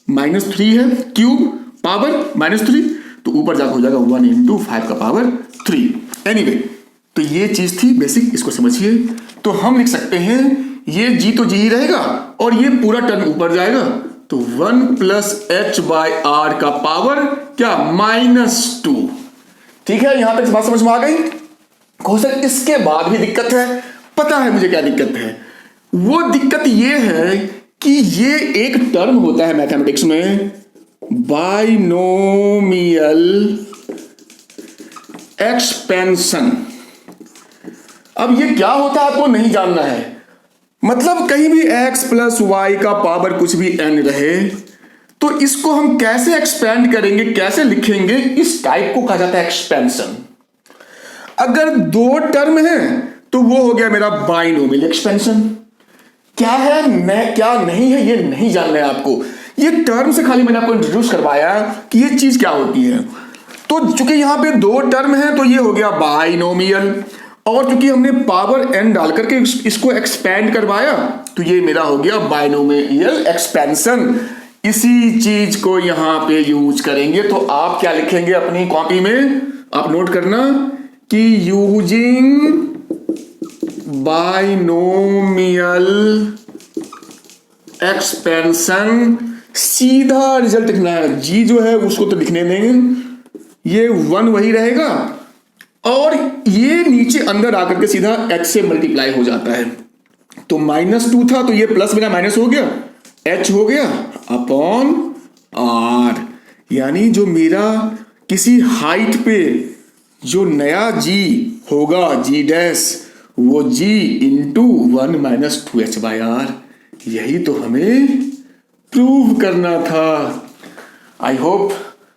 A: -3 है क्यूब पावर -3, तो ऊपर जाकर हो जाएगा 1 इंटू 5 का पावर 3। एनीवे, तो ये चीज थी बेसिक, इसको समझिए। तो हम लिख सकते हैं ये g तो g ही रहेगा और ये पूरा टर्म ऊपर जाएगा, तो 1 प्लस h/r का पावर क्या -2। ठीक है, यहां तक बात समझ में आ गई। हो सकता इसके बाद भी दिक्कत है, पता है मुझे क्या दिक्कत है। वो दिक्कत ये है कि ये एक टर्म होता है मैथमेटिक्स में बाइनोमियल एक्सपेंशन। अब ये क्या होता है आपको नहीं जानना है, मतलब कहीं भी x प्लस वाई का पावर कुछ भी n रहे तो इसको हम कैसे एक्सपेंड करेंगे, कैसे लिखेंगे, इस टाइप को कहा जाता है एक्सपेंशन। अगर दो टर्म है तो वो हो गया मेरा बाइनोमियल एक्सपेंशन। क्या है मैं क्या नहीं है ये नहीं जानना है आपको, ये टर्म से खाली मैंने आपको इंट्रोड्यूस करवाया कि ये चीज क्या होती है। तो चूंकि यहां पे दो टर्म है तो ये हो गया बाइनोमियल, और चूंकि हमने पावर n डाल करके इसको एक्सपेंड करवाया तो ये मेरा हो गया बाइनोमियल एक्सपेंशन। इसी चीज को यहां पे यूज करेंगे। तो आप क्या लिखेंगे अपनी कॉपी में, आप नोट करना कि यूजिंग बाइनोमियल एक्सपेंशन, सीधा रिजल्ट लिखना है। जी जो है उसको तो लिखने देंगे, ये 1 वही रहेगा और ये नीचे अंदर आकर के सीधा h से मल्टीप्लाई हो जाता है। तो -2 था तो ये प्लस मेरा माइनस हो गया, h हो गया अपॉन r। यानी जो मेरा किसी हाइट पे जो नया g होगा g डैश, वो g इंटू 1 माइनस 2h/r। यही तो हमें प्रूव करना था। आई होप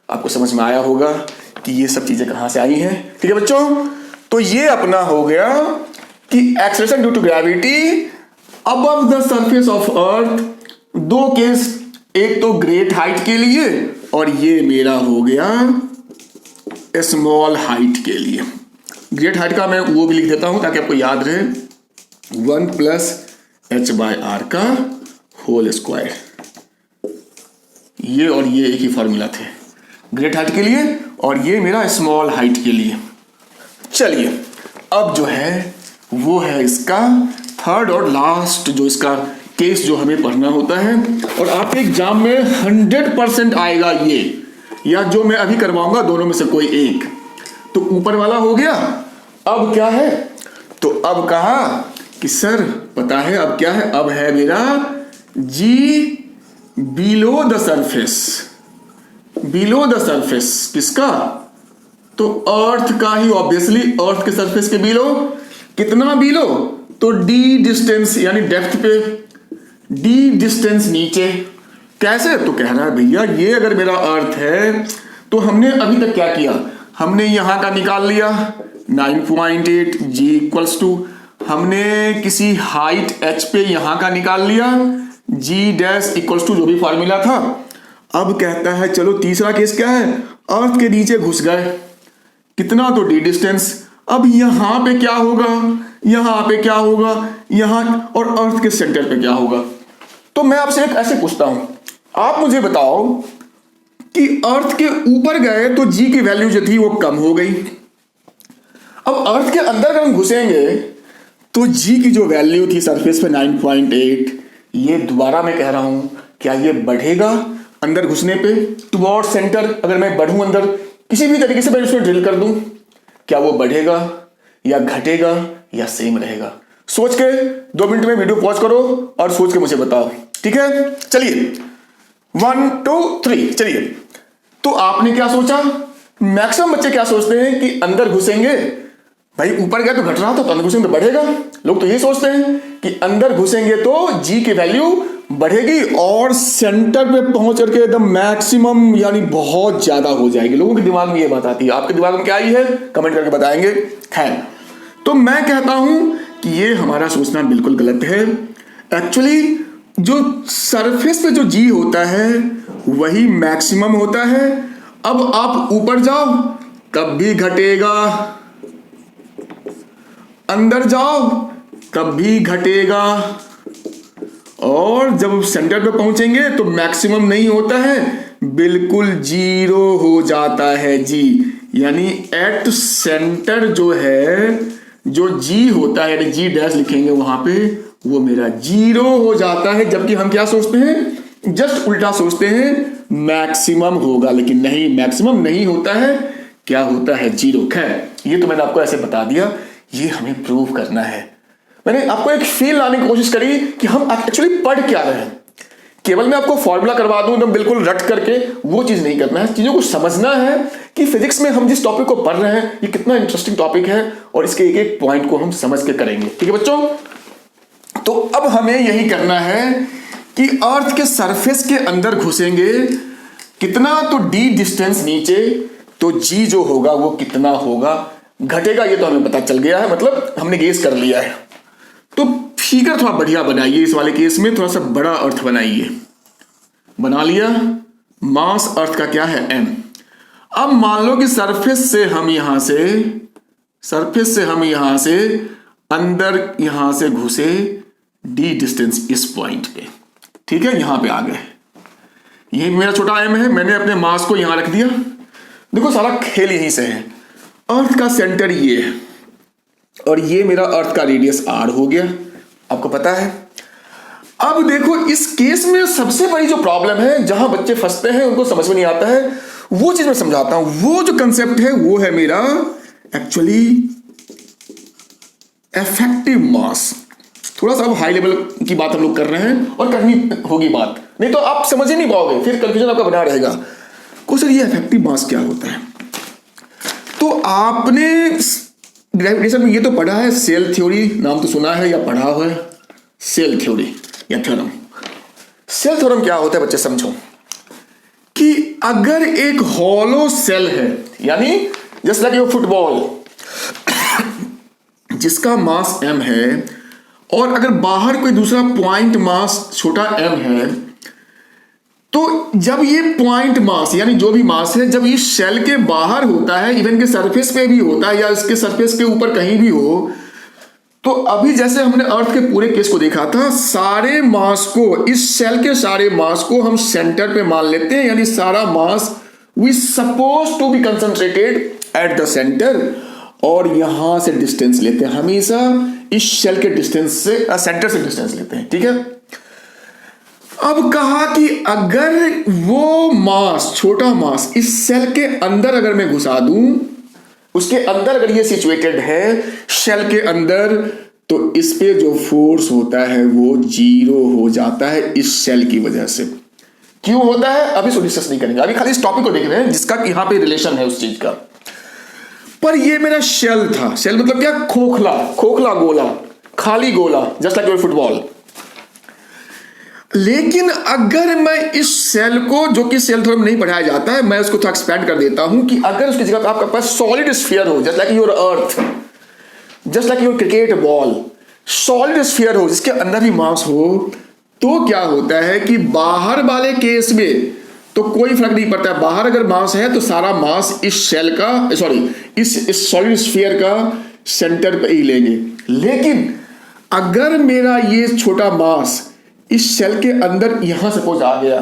A: आपको समझ में आया होगा कि ये सब चीजें कहां से आई हैं। ठीक है बच्चों, तो ये अपना हो गया कि acceleration due to gravity above the surface of earth. दो केस, एक तो ग्रेट हाइट के लिए और ये मेरा हो गया स्मॉल हाइट के लिए। ग्रेट हाइट का मैं वो भी लिख देता हूं ताकि आपको याद रहे, 1 प्लस h/r का होल स्क्वायर। ये और ये एक ही फॉर्मूला थे ग्रेट हाइट के लिए और ये मेरा स्मॉल हाइट के लिए। चलिए अब जो है वो है इसका थर्ड और लास्ट जो इसका केस जो हमें पढ़ना होता है, और आपके एग्जाम में 100% आएगा ये, या जो मैं अभी करवाऊंगा दोनों में से कोई एक। तो ऊपर वाला हो गया, अब क्या है, तो अब कहा कि सर पता है अब क्या है, अब है मेरा g below the surface. Below the surface किसका, तो अर्थ का ही, ऑब्वियसली अर्थ के सरफेस के बिलो। कितना बिलो, तो डी डिस्टेंस यानी डेप्थ पे, डी डिस्टेंस नीचे। कैसे, तो कह रहा है भैया ये अगर मेरा अर्थ है तो हमने अभी तक क्या किया, हमने यहां का निकाल लिया 9.8 जी इक्वल्स टू, हमने किसी हाइट h पे यहां का निकाल लिया जी डैश इक्वल्स टू जो भी फॉर्मूला था। अब कहता है चलो तीसरा केस क्या है, अर्थ के नीचे घुस गए, कितना, तो डी डिस्टेंस। अब यहां पे क्या होगा, यहां पे क्या होगा, यहां, और अर्थ के सेंटर पे क्या होगा। तो मैं आपसे एक ऐसे पूछता हूं, आप मुझे बताओ कि अर्थ के ऊपर गए तो जी की वैल्यू जो थी वो कम हो गई। अब अर्थ के अंदर अगर हम घुसेंगे तो जी की जो वैल्यू थी सरफेस पे 9.8, ये दोबारा मैं कह रहा हूं क्या ये बढ़ेगा अंदर घुसने पे टुवर्ड सेंटर। अगर मैं बढ़ूं अंदर किसी भी तरीके से मैं उसको ड्रिल कर दूं, क्या वो बढ़ेगा या घटेगा या सेम रहेगा। सोच के 2 मिनट में वीडियो पॉज करो और सोच के मुझे बताओ, ठीक है। चलिए 1 2 3 चलिए। तो आपने क्या सोचा, मैक्सिमम बच्चे क्या सोचते हैं कि अंदर घुसेंगे, भाई ऊपर गया तो घट रहा था तो अंदर घुसेंगे तो बढ़ेगा। लोग तो ये सोचते हैं कि अंदर घुसेंगे तो जी की वैल्यू बढ़ेगी और सेंटर पे पहुंच करके एकदम मैक्सिमम यानी बहुत ज्यादा हो जाएगी। लोगों के दिमाग में ये बात आती है, आपके दिमाग में क्या आई है कमेंट करके बताएंगे। खैर, तो मैं कहता हूं कि ये हमारा सोचना बिल्कुल गलत है। एक्चुअली जो सरफेस पे जो जी होता है वही मैक्सिमम होता है। अब आप ऊपर जाओ कब भी घटेगा, अंदर जाओ कब भी घटेगा, और जब सेंटर पे पहुंचेंगे तो मैक्सिमम नहीं होता है, बिल्कुल जीरो हो जाता है जी। यानी एट सेंटर जो है, जो जी होता है, जी डैश लिखेंगे वहां पे, वो मेरा जीरो हो जाता है। जबकि हम क्या सोचते हैं, जस्ट उल्टा सोचते हैं मैक्सिमम होगा, लेकिन नहीं, मैक्सिमम नहीं होता है, क्या होता है, जीरो। खैर, ये तो मैंने आपको ऐसे बता दिया, ये हमें प्रूव करना है। मैंने आपको एक फील लाने की कोशिश करी कि हम एक्चुअली पढ़ क्या रहे हैं। केवल मैं आपको फॉर्मूला करवा दूं एकदम बिल्कुल रट करके, वो चीज नहीं करना है। चीजों को समझना है कि फिजिक्स में हम जिस टॉपिक को पढ़ रहे हैं ये कितना इंटरेस्टिंग टॉपिक है, और इसके एक एक पॉइंट को हम समझ के करेंगे। ठीक है बच्चों, तो अब हमें यही करना है कि अर्थ के सरफेस के अंदर घुसेंगे कितना, तो डी डिस्टेंस नीचे, तो जी जो होगा वो कितना होगा, घटेगा ये तो हमें पता चल गया है, मतलब हमने गेस कर लिया है। तो फिगर थोड़ा बढ़िया बनाइए, इस वाले केस में थोड़ा सा बड़ा अर्थ बनाइए। बना लिया। मास अर्थ का क्या है, m। अब मान लो कि सरफेस से हम यहां से अंदर यहां से घुसे d डिस्टेंस इस पॉइंट पे, ठीक है, यहां पे आ गए। ये मेरा छोटा m है, मैंने अपने मास को यहां रख दिया। देखो सारा खेल यहीं से है। अर्थ का सेंटर ये है और ये मेरा अर्थ का रेडियस r हो गया, आपको पता है। अब देखो इस केस में सबसे बड़ी जो प्रॉब्लम है, जहां बच्चे फंसते हैं, उनको समझ में नहीं आता है, वो चीज मैं समझाता हूं। वो जो कंसेप्ट है वो है मेरा एक्चुअली इफेक्टिव मास। थोड़ा सा अब हाई लेवल की बात हम लोग कर रहे हैं और करनी होगी बात, नहीं तो आप समझ ही नहीं पाओगे, फिर कंफ्यूजन आपका बना रहेगा। क्वेश्चन ये इफेक्टिव मास क्या होता है। तो आपने ग्रेविटेशन में ये तो पढ़ा है, सेल थ्योरी नाम तो सुना है या पढ़ा हुआ है, सेल थ्योरी या थ्योरम। सेल थ्योरम क्या होता है बच्चे समझो, कि अगर एक हॉलो सेल है, यानी जस्ट लाइक योर फुटबॉल जिसका मास m है, और अगर बाहर कोई दूसरा पॉइंट मास छोटा m है, तो जब ये पॉइंट मास यानी जो भी मास है जब इस शेल के बाहर होता है, इवन के सरफेस पे भी होता है या इसके सरफेस के ऊपर कहीं भी हो, तो अभी जैसे हमने अर्थ के पूरे केस को देखा था, सारे मास को, इस शेल के सारे मास को हम सेंटर पे मान लेते हैं, यानी सारा mass we suppose to be concentrated at the centre, और यहां से डिस्टेंस लेते हैं, हमेशा इस शेल के डिस्टेंस से, सेंटर से डिस्टेंस लेते हैं, ठीक है। अब कहा कि अगर वो मास, छोटा मास इस सेल के अंदर अगर मैं घुसा दूं, उसके अंदर अगर ये सिचुएटेड है शेल के अंदर, तो इस पे जो फोर्स होता है वो 0 हो जाता है इस शेल की वजह से। क्यों होता है अभी इसको डिस्कस नहीं करेंगे, अभी खाली इस टॉपिक को देख रहे हैं जिसका यहां पे रिलेशन है उस चीज का। पर ये मेरा शेल था, शेल मतलब क्या, खोखला गोला, खाली गोला, जस्ट लाइक योर फुटबॉल। लेकिन अगर मैं इस सेल को, जो कि सेल थ्योरम नहीं पढ़ाया जाता है, मैं उसको थोड़ा एक्सपेंड कर देता हूं, कि अगर उसकी जगह पे आपके पास सॉलिड स्फीयर हो, just like your earth, just like your cricket ball, solid sphere हो जिसके अंदर भी मास हो, तो क्या होता है कि बाहर वाले केस में तो कोई फर्क नहीं पड़ता है। बाहर अगर मास है तो सारा मास इस शेल का, सॉरी इस सॉलिड स्फीयर का सेंटर पे ही लेंगे। लेकिन अगर मेरा ये छोटा मास इस शेल के अंदर यहां सपोज आ गया,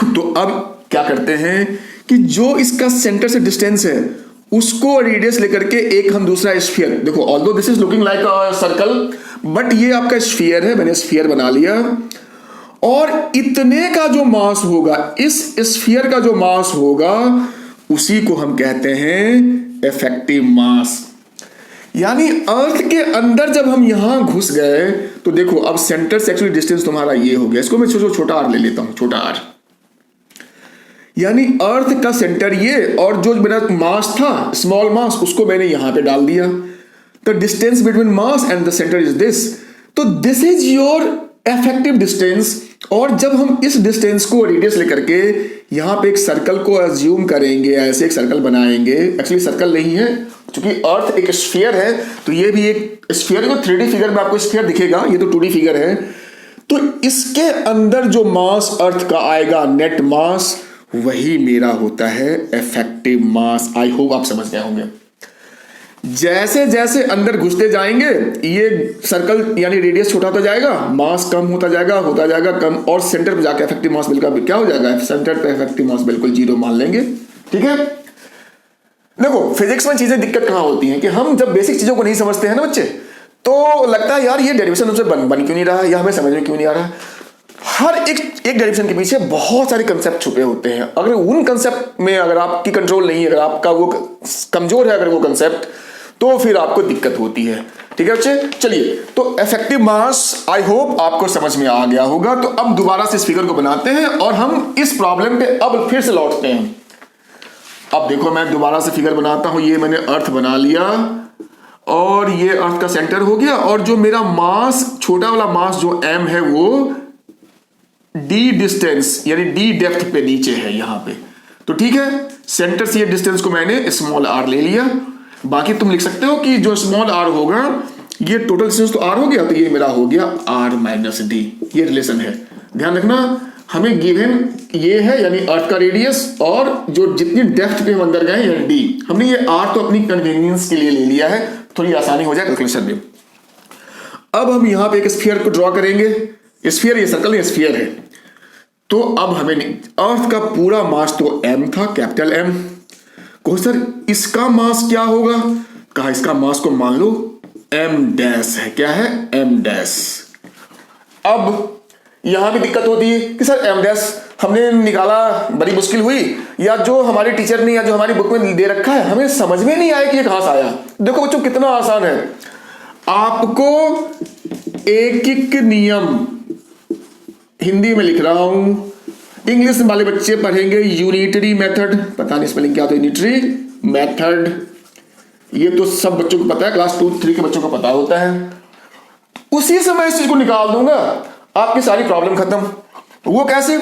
A: तो अब क्या करते हैं कि जो इसका सेंटर से डिस्टेंस है उसको रेडियस लेकर के एक हम दूसरा स्फीयर, देखो although this is looking like a circle, but ये आपका स्फीयर है, मैंने स्फीयर बना लिया, और इतने का जो मास होगा, इस स्फीयर का जो मास होगा, उसी को हम कहते हैं इफेक्टिव मास। यानी अर्थ के अंदर जब हम यहां घुस गए, तो देखो अब सेंटर से एक्चुअली डिस्टेंस तुम्हारा ये हो गया, इसको मैं छोटा r ले लेता हूं, छोटा r, यानी अर्थ का सेंटर ये, और जो मेरा मास था स्मॉल मास, उसको मैंने यहां पे डाल दिया। The distance between mass and the centre is this, तो this is your effective distance. और जब हम इस डिस्टेंस को रेडियस लेकर के यहां पे एक सर्कल को अज्यूम करेंगे, ऐसे एक सर्कल बनाएंगे, एक्चुअली सर्कल नहीं है क्योंकि अर्थ एक स्फीयर है, तो ये भी एक स्फीयर है। 3D फिगर में आपको स्फीयर दिखेगा, ये तो 2D फिगर है। तो इसके अंदर जो मास अर्थ का आएगा, नेट मास, वही मेरा होता है इफेक्टिव मास। आई होप आप समझ गए होंगे। जैसे जैसे अंदर घुसते जाएंगे ये सर्कल यानी रेडियस छोटा होता जाएगा, मास कम होता जाएगा कम, और सेंटर पे जाके इफेक्टिव मास बिल्कुल क्या हो जाएगा, सेंटर पे इफेक्टिव मास बिल्कुल 0 मान लेंगे, ठीक है। देखो फिजिक्स में चीजें दिक्कत कहां होती हैं कि हम जब बेसिक चीजों को नहीं समझते हैं ना बच्चे, तो लगता है यार ये डेरिवेशन हमसे बन क्यों नहीं रहा, या हमें समझ में क्यों नहीं आ रहा। हर एक डेरिवेशन के पीछे बहुत सारे कंसेप्ट छुपे होते हैं। अगर उन कंसेप्ट में अगर आपकी कंट्रोल नहीं है, अगर आपका वो कमजोर है अगर वो कंसेप्ट, तो फिर आपको दिक्कत होती है, ठीक है बच्चे। चलिए, तो इफेक्टिव मास आई होप आपको समझ में आ गया होगा। तो अब दोबारा से इस फिगर को बनाते हैं और हम इस प्रॉब्लम पे अब फिर से लौटते हैं। अब देखो मैं दोबारा से फिगर बनाता हूं, ये मैंने अर्थ बना लिया और ये अर्थ का सेंटर हो गया, और जो मेरा मास, छोटा वाला मास जो m है, वो d डिस्टेंस यानी d डेप्थ पे नीचे है यहां पे, तो ठीक है। सेंटर से ये डिस्टेंस को मैंने स्मॉल r ले लिया। बाकी तुम लिख सकते हो कि जो स्मॉल आर होगा, ये टोटल डिस्टेंस तो आर हो गया, तो ये मेरा हो गया आर माइनस डी। ये रिलेशन है, ध्यान रखना। हमें गिवन ये है यानी अर्थ का रेडियस और जो जितनी डेप्थ पे हम अंदर गए यानी डी, हमने ये आर तो अपनी कन्वीनियंस के लिए ले लिया है, थोड़ी आसानी हो जाए कैलकुलेशन में। अब हम यहां पे एक स्फीयर को ड्रॉ करेंगे। स्फीयर, ये सर्कल, ये स्फीयर है। तो अब हमें अर्थ का पूरा मास तो m था, कैपिटल M। कहो सर इसका मास क्या होगा? कहा इसका मास को मान लो m डैश है। क्या है? m dash. अब यहां भी दिक्कत होती है कि सर m डैश हमने निकाला, बड़ी मुश्किल हुई, या जो हमारे टीचर ने या जो हमारी बुक में दे रखा है हमें समझ में नहीं आया कि ये कहां से आया। देखो बच्चों कितना आसान है, आपको एक एक नियम हिंदी में लिख रहा हूं, इंग्लिश वाले बच्चे पढ़ेंगे यूनिटरी मेथड, पता नहीं स्पेलिंग क्या होता है, यूनिटरी मेथड, ये तो सब बच्चों को पता है, क्लास 2-3 के बच्चों को पता होता है। उसी समय इस चीज को निकाल दूंगा, आपकी सारी प्रॉब्लम खत्म। वो कैसे?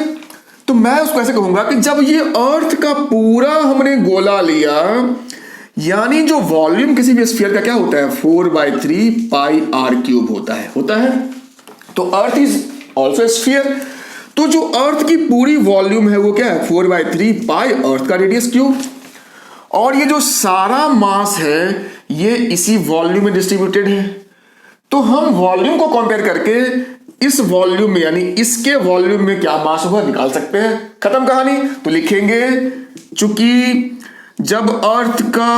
A: तो मैं उसको ऐसे कहूंगा कि जब ये अर्थ का पूरा हमने गोला लिया, यानी जो वॉल्यूम किसी भी स्फीयर का क्या होता है, 4/3 पाई आर क्यूब होता है। तो अर्थ इज ऑल्सो स्फीयर। तो जो अर्थ की पूरी वॉल्यूम है वो क्या है, 4/3 पाई अर्थ का रेडियस क्यूब। और ये जो सारा मास है ये इसी वॉल्यूम में डिस्ट्रीब्यूटेड है। तो हम वॉल्यूम को कंपेयर करके इस वॉल्यूम में यानी इसके वॉल्यूम में क्या मास होगा निकाल सकते हैं। खत्म कहानी। तो लिखेंगे चूंकि जब अर्थ का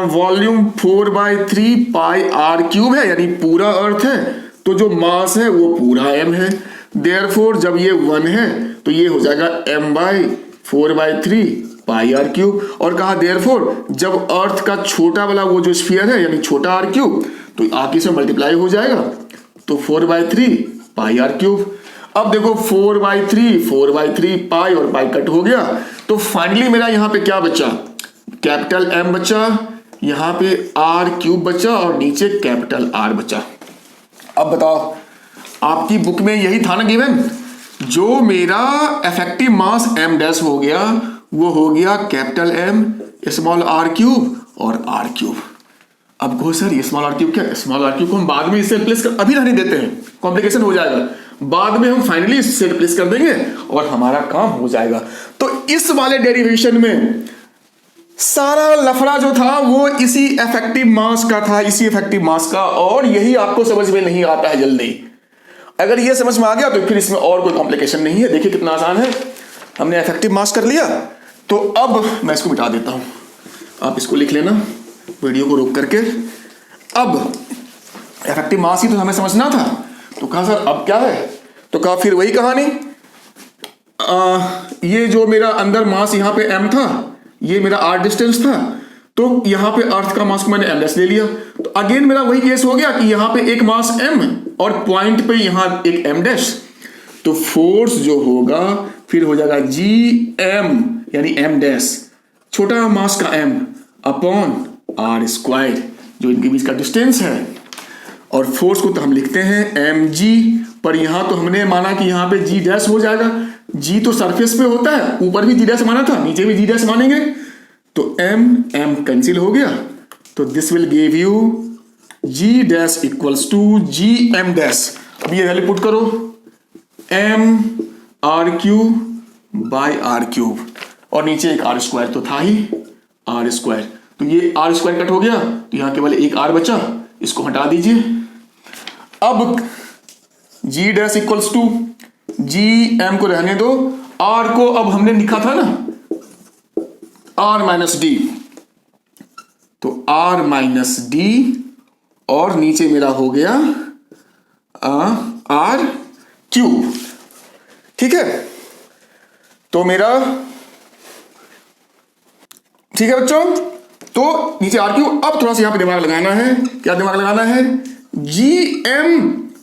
A: वॉल्यूम 4/3 पाई आर क्यूब है यानी पूरा अर्थ है, तो जो मास है वो पूरा m है। देयरफॉर जब ये 1 है तो ये हो जाएगा m/4/3 पाई आर क्यूब। और कहा देयरफॉर जब अर्थ का छोटा वाला वो जो स्फीयर है यानी छोटा आर क्यूब, तो आगे से मल्टीप्लाई हो जाएगा, तो 4/3 पाई आर क्यूब। अब देखो 4/3 पाई और पाई कट हो गया, तो फाइनली मेरा यहां पे क्या बचा, कैपिटल M बचा, यहां पे आर क्यूब बचा और नीचे कैपिटल R बचा। अब बताओ आपकी बुक में यही था ना गिवन, जो मेरा इफेक्टिव मास m डैश हो गया वो हो गया capital M small r cube और r क्यूब। अब कहो सर ये स्मॉल r क्यूब क्या, स्मॉल r क्यूब को हम बाद में इससे रिप्लेस कर, अभी रहने देते हैं, कॉम्प्लिकेशन हो जाएगा, बाद में हम फाइनली इससे रिप्लेस कर देंगे और हमारा काम हो जाएगा। तो इस वाले डेरिवेशन में सारा लफड़ा जो था वो इसी इफेक्टिव मास का था, इसी इफेक्टिव मास का, और यही आपको समझ में नहीं आता है जल्दी। अगर ये समझ में आ गया तो फिर इसमें और कोई कॉम्प्लिकेशन नहीं है। देखिए कितना आसान है, हमने इफेक्टिव मास कर लिया। तो अब मैं इसको मिटा देता हूं, आप इसको लिख लेना वीडियो को रोक करके। अब इफेक्टिव मास ही तो हमें समझना था, तो कहा सर अब क्या है, तो कहा फिर वही कहानी, ये जो मेरा अंदर मास यहां पे m था, ये मेरा r डिस्टेंस था, तो यहां पे अर्थ का मास को मैंने m डैश ले लिया। तो अगेन मेरा वही केस हो गया कि यहां पे एक मास m और पॉइंट पे यहां एक m डैश, तो फोर्स जो होगा फिर हो जाएगा gm यानी m डैश छोटा मास का m अपॉन r स्क्वायर जो इनके बीच का डिस्टेंस है, और फोर्स को तो हम लिखते हैं mg, पर यहां तो हमने माना कि यहां पे g डैश हो जाएगा, g तो सरफेस पे होता है, ऊपर भी g डैश माना था, नीचे भी g डैश मानेंगे, तो m कैंसिल हो गया, तो this will give you g dash equals to gm dash. अब ये वैल्यू पुट करो, m r cube by r cube, और नीचे एक r स्क्वायर तो था ही, r स्क्वायर, तो ये r स्क्वायर कट हो गया, तो यहां केवल एक r बचा, इसको हटा दीजिए। अब g dash equals to gm को रहने दो, r को अब हमने लिखा था ना r माइनस डी, तो r माइनस डी, और नीचे मेरा हो गया r क्यूब। ठीक है, तो मेरा ठीक है बच्चों, तो नीचे r क्यूब। अब थोड़ा सा यहां पे दिमाग लगाना है, क्या दिमाग लगाना है, gm,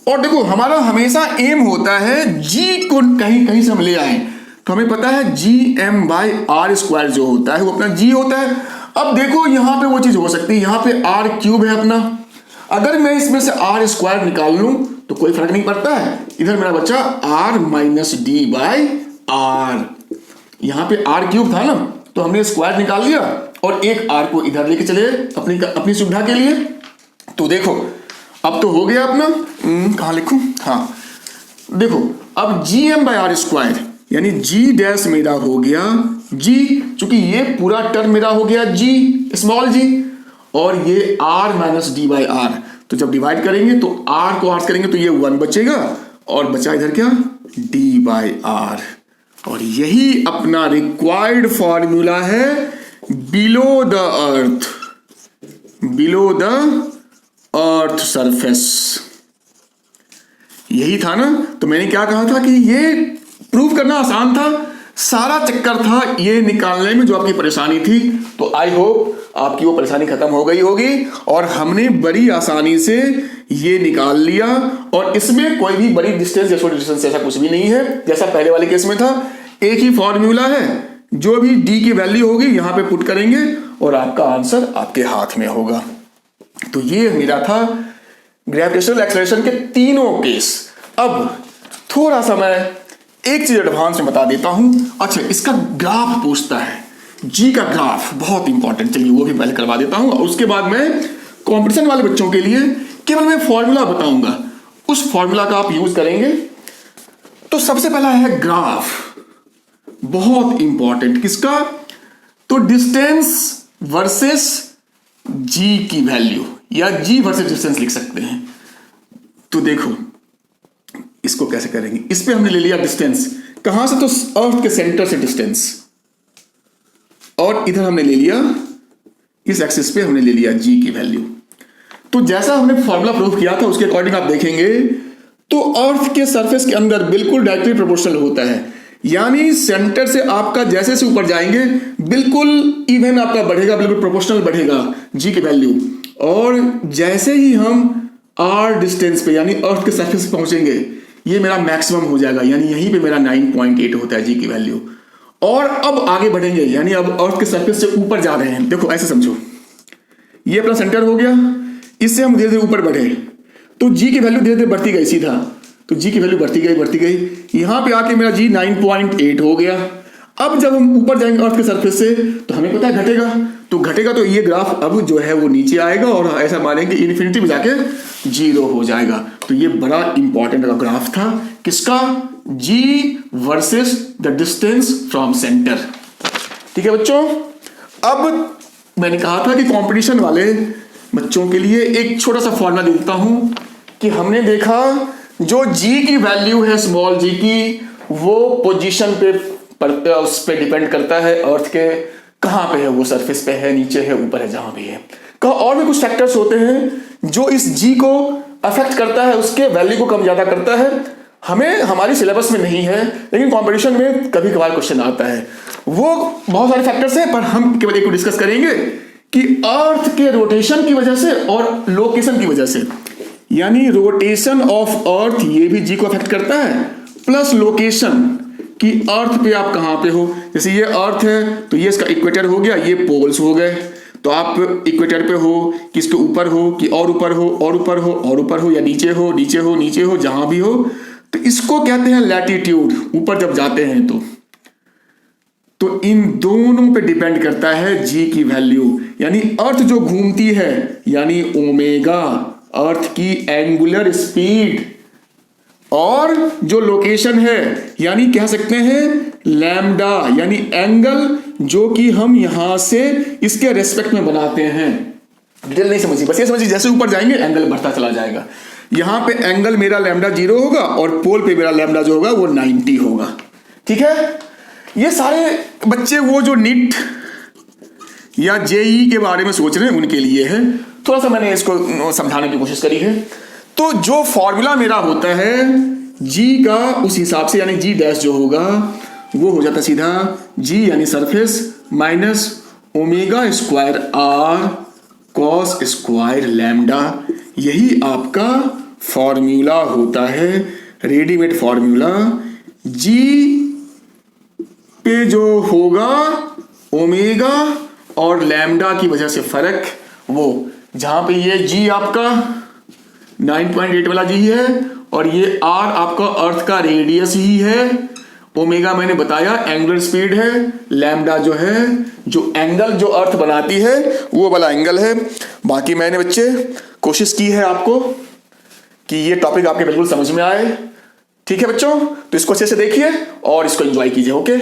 A: और देखो हमारा हमेशा एम होता है g को कहीं कहीं से हम ले आए, तो हमें पता है gm बाई आर स्क्वायर जो होता है वो अपना g होता है। अब देखो यहां पे वो चीज हो सकती है, यहां पे r क्यूब है अपना, अगर मैं इसमें से r स्क्वायर निकाल लूं तो कोई फर्क नहीं पड़ता है, इधर मेरा बच्चा r minus D by R, यहां पे r क्यूब था ना, तो हमने स्क्वायर निकाल लिया और एक r को इधर लेके चले अपनी सुविधा के लिए। तो देखो अब तो हो गया अपना, कहाँ लिखूं, हाँ देखो अब gm/r² यानी g डैश मेरा हो गया g, चूंकि ये पूरा टर्म मेरा हो गया g स्मॉल g, और ये r माइनस d/r। तो जब डिवाइड करेंगे तो r को r करेंगे तो ये 1 बचेगा और बचा इधर क्या d/r। और यही अपना रिक्वायर्ड फॉर्मूला है बिलो द अर्थ सरफेस। यही था ना। तो मैंने क्या कहा था कि ये प्रूव करना आसान था, सारा चक्कर था ये निकालने में जो आपकी परेशानी थी। तो आई होप आपकी वो परेशानी खत्म हो गई होगी और हमने बड़ी आसानी से ये निकाल लिया। और इसमें कोई भी बड़ी डिस्टेंस या छोटी डिस्टेंस ऐसा कुछ भी नहीं है, जैसा पहले वाले केस में था। एक ही फॉर्मूला है, जो भी डी की वैल्यू होगी यहां पे पुट करेंगे और आपका आंसर आपके हाथ में होगा। तो ये मेरा था ग्रेविटेशनल एक्सेलरेशन के तीनों केस। अब थोड़ा सा मैं एक चीज एडवांस में बता देता हूं। अच्छा, इसका ग्राफ पूछता है, जी का ग्राफ बहुत इंपॉर्टेंट, चलिए वो भी पहले करवा देता हूं। और उसके बाद मैं कंपटीशन वाले बच्चों के लिए केवल मैं फॉर्मूला बताऊंगा, उस फॉर्मूला का आप यूज करेंगे। तो सबसे पहला है ग्राफ, बहुत इंपॉर्टेंट, किसका, तो डिस्टेंस वर्सेस जी की वैल्यू, या जी वर्सेस डिस्टेंस लिख सकते हैं। तो देखो इसको कैसे करेंगे, इस पे हमने ले लिया डिस्टेंस, कहां से, तो अर्थ के सेंटर से डिस्टेंस, और इधर हमने ले लिया, इस एक्सिस पे हमने ले लिया जी की वैल्यू। तो जैसा हमने फॉर्मूला प्रूव किया था उसके अकॉर्डिंग आप देखेंगे तो अर्थ के सरफेस के अंदर बिल्कुल डायरेक्टली प्रोपोर्शनल होता है। यानी सेंटर से आपका जैसे से ऊपर जाएंगे बिल्कुल इवन आपका बढ़ेगा, बिल्कुल प्रोपोर्शनल बढ़ेगा जी की वैल्यू। और जैसे ही हम आर डिस्टेंस पे यानी अर्थ के सरफेस पे पहुंचेंगे ये मेरा मैक्सिमम हो जाएगा, यानी यहीं पे मेरा 9.8 होता है जी की वैल्यू। और अब आगे बढ़ेंगे यानी अब अर्थ के सरफेस से ऊपर जा रहे हैं। देखो ऐसे समझो, ये अपना सेंटर हो गया, इससे हम धीरे धीरे ऊपर बढ़े तो जी की वैल्यू धीरे धीरे बढ़ती गई सीधा, तो जी की वैल्यू बढ़ती गई, यहां पे आके मेरा जी 9.8 हो गया। अब जब हम ऊपर जाएंगे अर्थ के सरफेस से तो हमें पता है घटेगा, तो ये ग्राफ अब जो है वो नीचे आएगा और ऐसा मानेंगे इन्फिनिटी में जाके 0 हो जाएगा। तो ये बड़ा इंपॉर्टेंट ग्राफ था, किसका, g versus the distance from centre. ठीक है बच्चों, अब मैंने कहा था कि कंपटीशन वाले बच्चों के लिए एक छोटा सा फॉर्मूला दे देता हूं कि हमने देखा जो जी की वैल्यू है स्मॉल जी की, वो पोजीशन पे उस पे डिपेंड करता है अर्थ के, कहां पे है वो, सरफेस पे है, नीचे है, ऊपर है, जहां भी है। और भी कुछ फैक्टर्स होते हैं जो इस जी को अफेक्ट करता है, उसके वैल्यू को कम ज्यादा करता है। हमें हमारी सिलेबस में नहीं है लेकिन कंपटीशन में कभी कभार क्वेश्चन आता है। वो बहुत सारे फैक्टर्स हैं पर हम केवल एक को डिस्कस करेंगे कि अर्थ के रोटेशन की वजह से और लोकेशन की वजह से, यानी रोटेशन ऑफ अर्थ ये भी जी को अफेक्ट करता है, प्लस लोकेशन कि अर्थ पे आप कहां पे हो। जैसे ये अर्थ है तो ये इसका इक्वेटर हो गया, ये पोल्स हो गए, तो आप इक्वेटर पे हो कि इसके ऊपर हो कि और ऊपर हो और ऊपर हो और ऊपर हो, या नीचे हो नीचे हो नीचे हो, जहां भी हो, तो इसको कहते हैं लैटिट्यूड, ऊपर जब जाते हैं तो इन दोनों पे डिपेंड करता है जी की वैल्यू। यानी अर्थ जो घूमती है यानी ओमेगा, अर्थ की एंगुलर स्पीड, और जो लोकेशन है यानी कह सकते हैं लैम्डा, यानी एंगल जो कि हम यहां से इसके रेस्पेक्ट में बनाते हैं। डिटेल नहीं समझिए, बस ये समझिए जैसे ऊपर जाएंगे एंगल बढ़ता चला जाएगा। यहां पे एंगल मेरा लैम्डा 0 होगा और पोल पे मेरा लैम्डा जो होगा वो 90 होगा। ठीक है, ये सारे बच्चे वो जो नीट या जेई के बारे में सोच रहे हैं उनके लिए है, थोड़ा सा मैंने इसको समझाने की कोशिश करी है। तो जो फॉर्मूला मेरा होता है जी का, उस हिसाब से यानी जी डैश जो होगा वो हो जाता सीधा जी यानी surface minus omega square R cos square lambda. यही आपका फॉर्मूला होता है, रेडीमेड फॉर्मूला। जी पे जो होगा ओमेगा और लैम्डा की वजह से फर्क, वो जहां पे ये जी आपका 9.8 वाला जी है और ये आर आपका अर्थ का रेडियस ही है, ओमेगा मैंने बताया एंगुलर स्पीड है, लैम्डा जो है जो एंगल जो अर्थ बनाती है वो वाला एंगल है। बाकी मैंने बच्चे कोशिश की है आपको कि ये टॉपिक आपके बिल्कुल समझ में आए। ठीक है बच्चों, तो इसको अच्छे से देखिए और इसको एंजॉय कीजिए। ओके।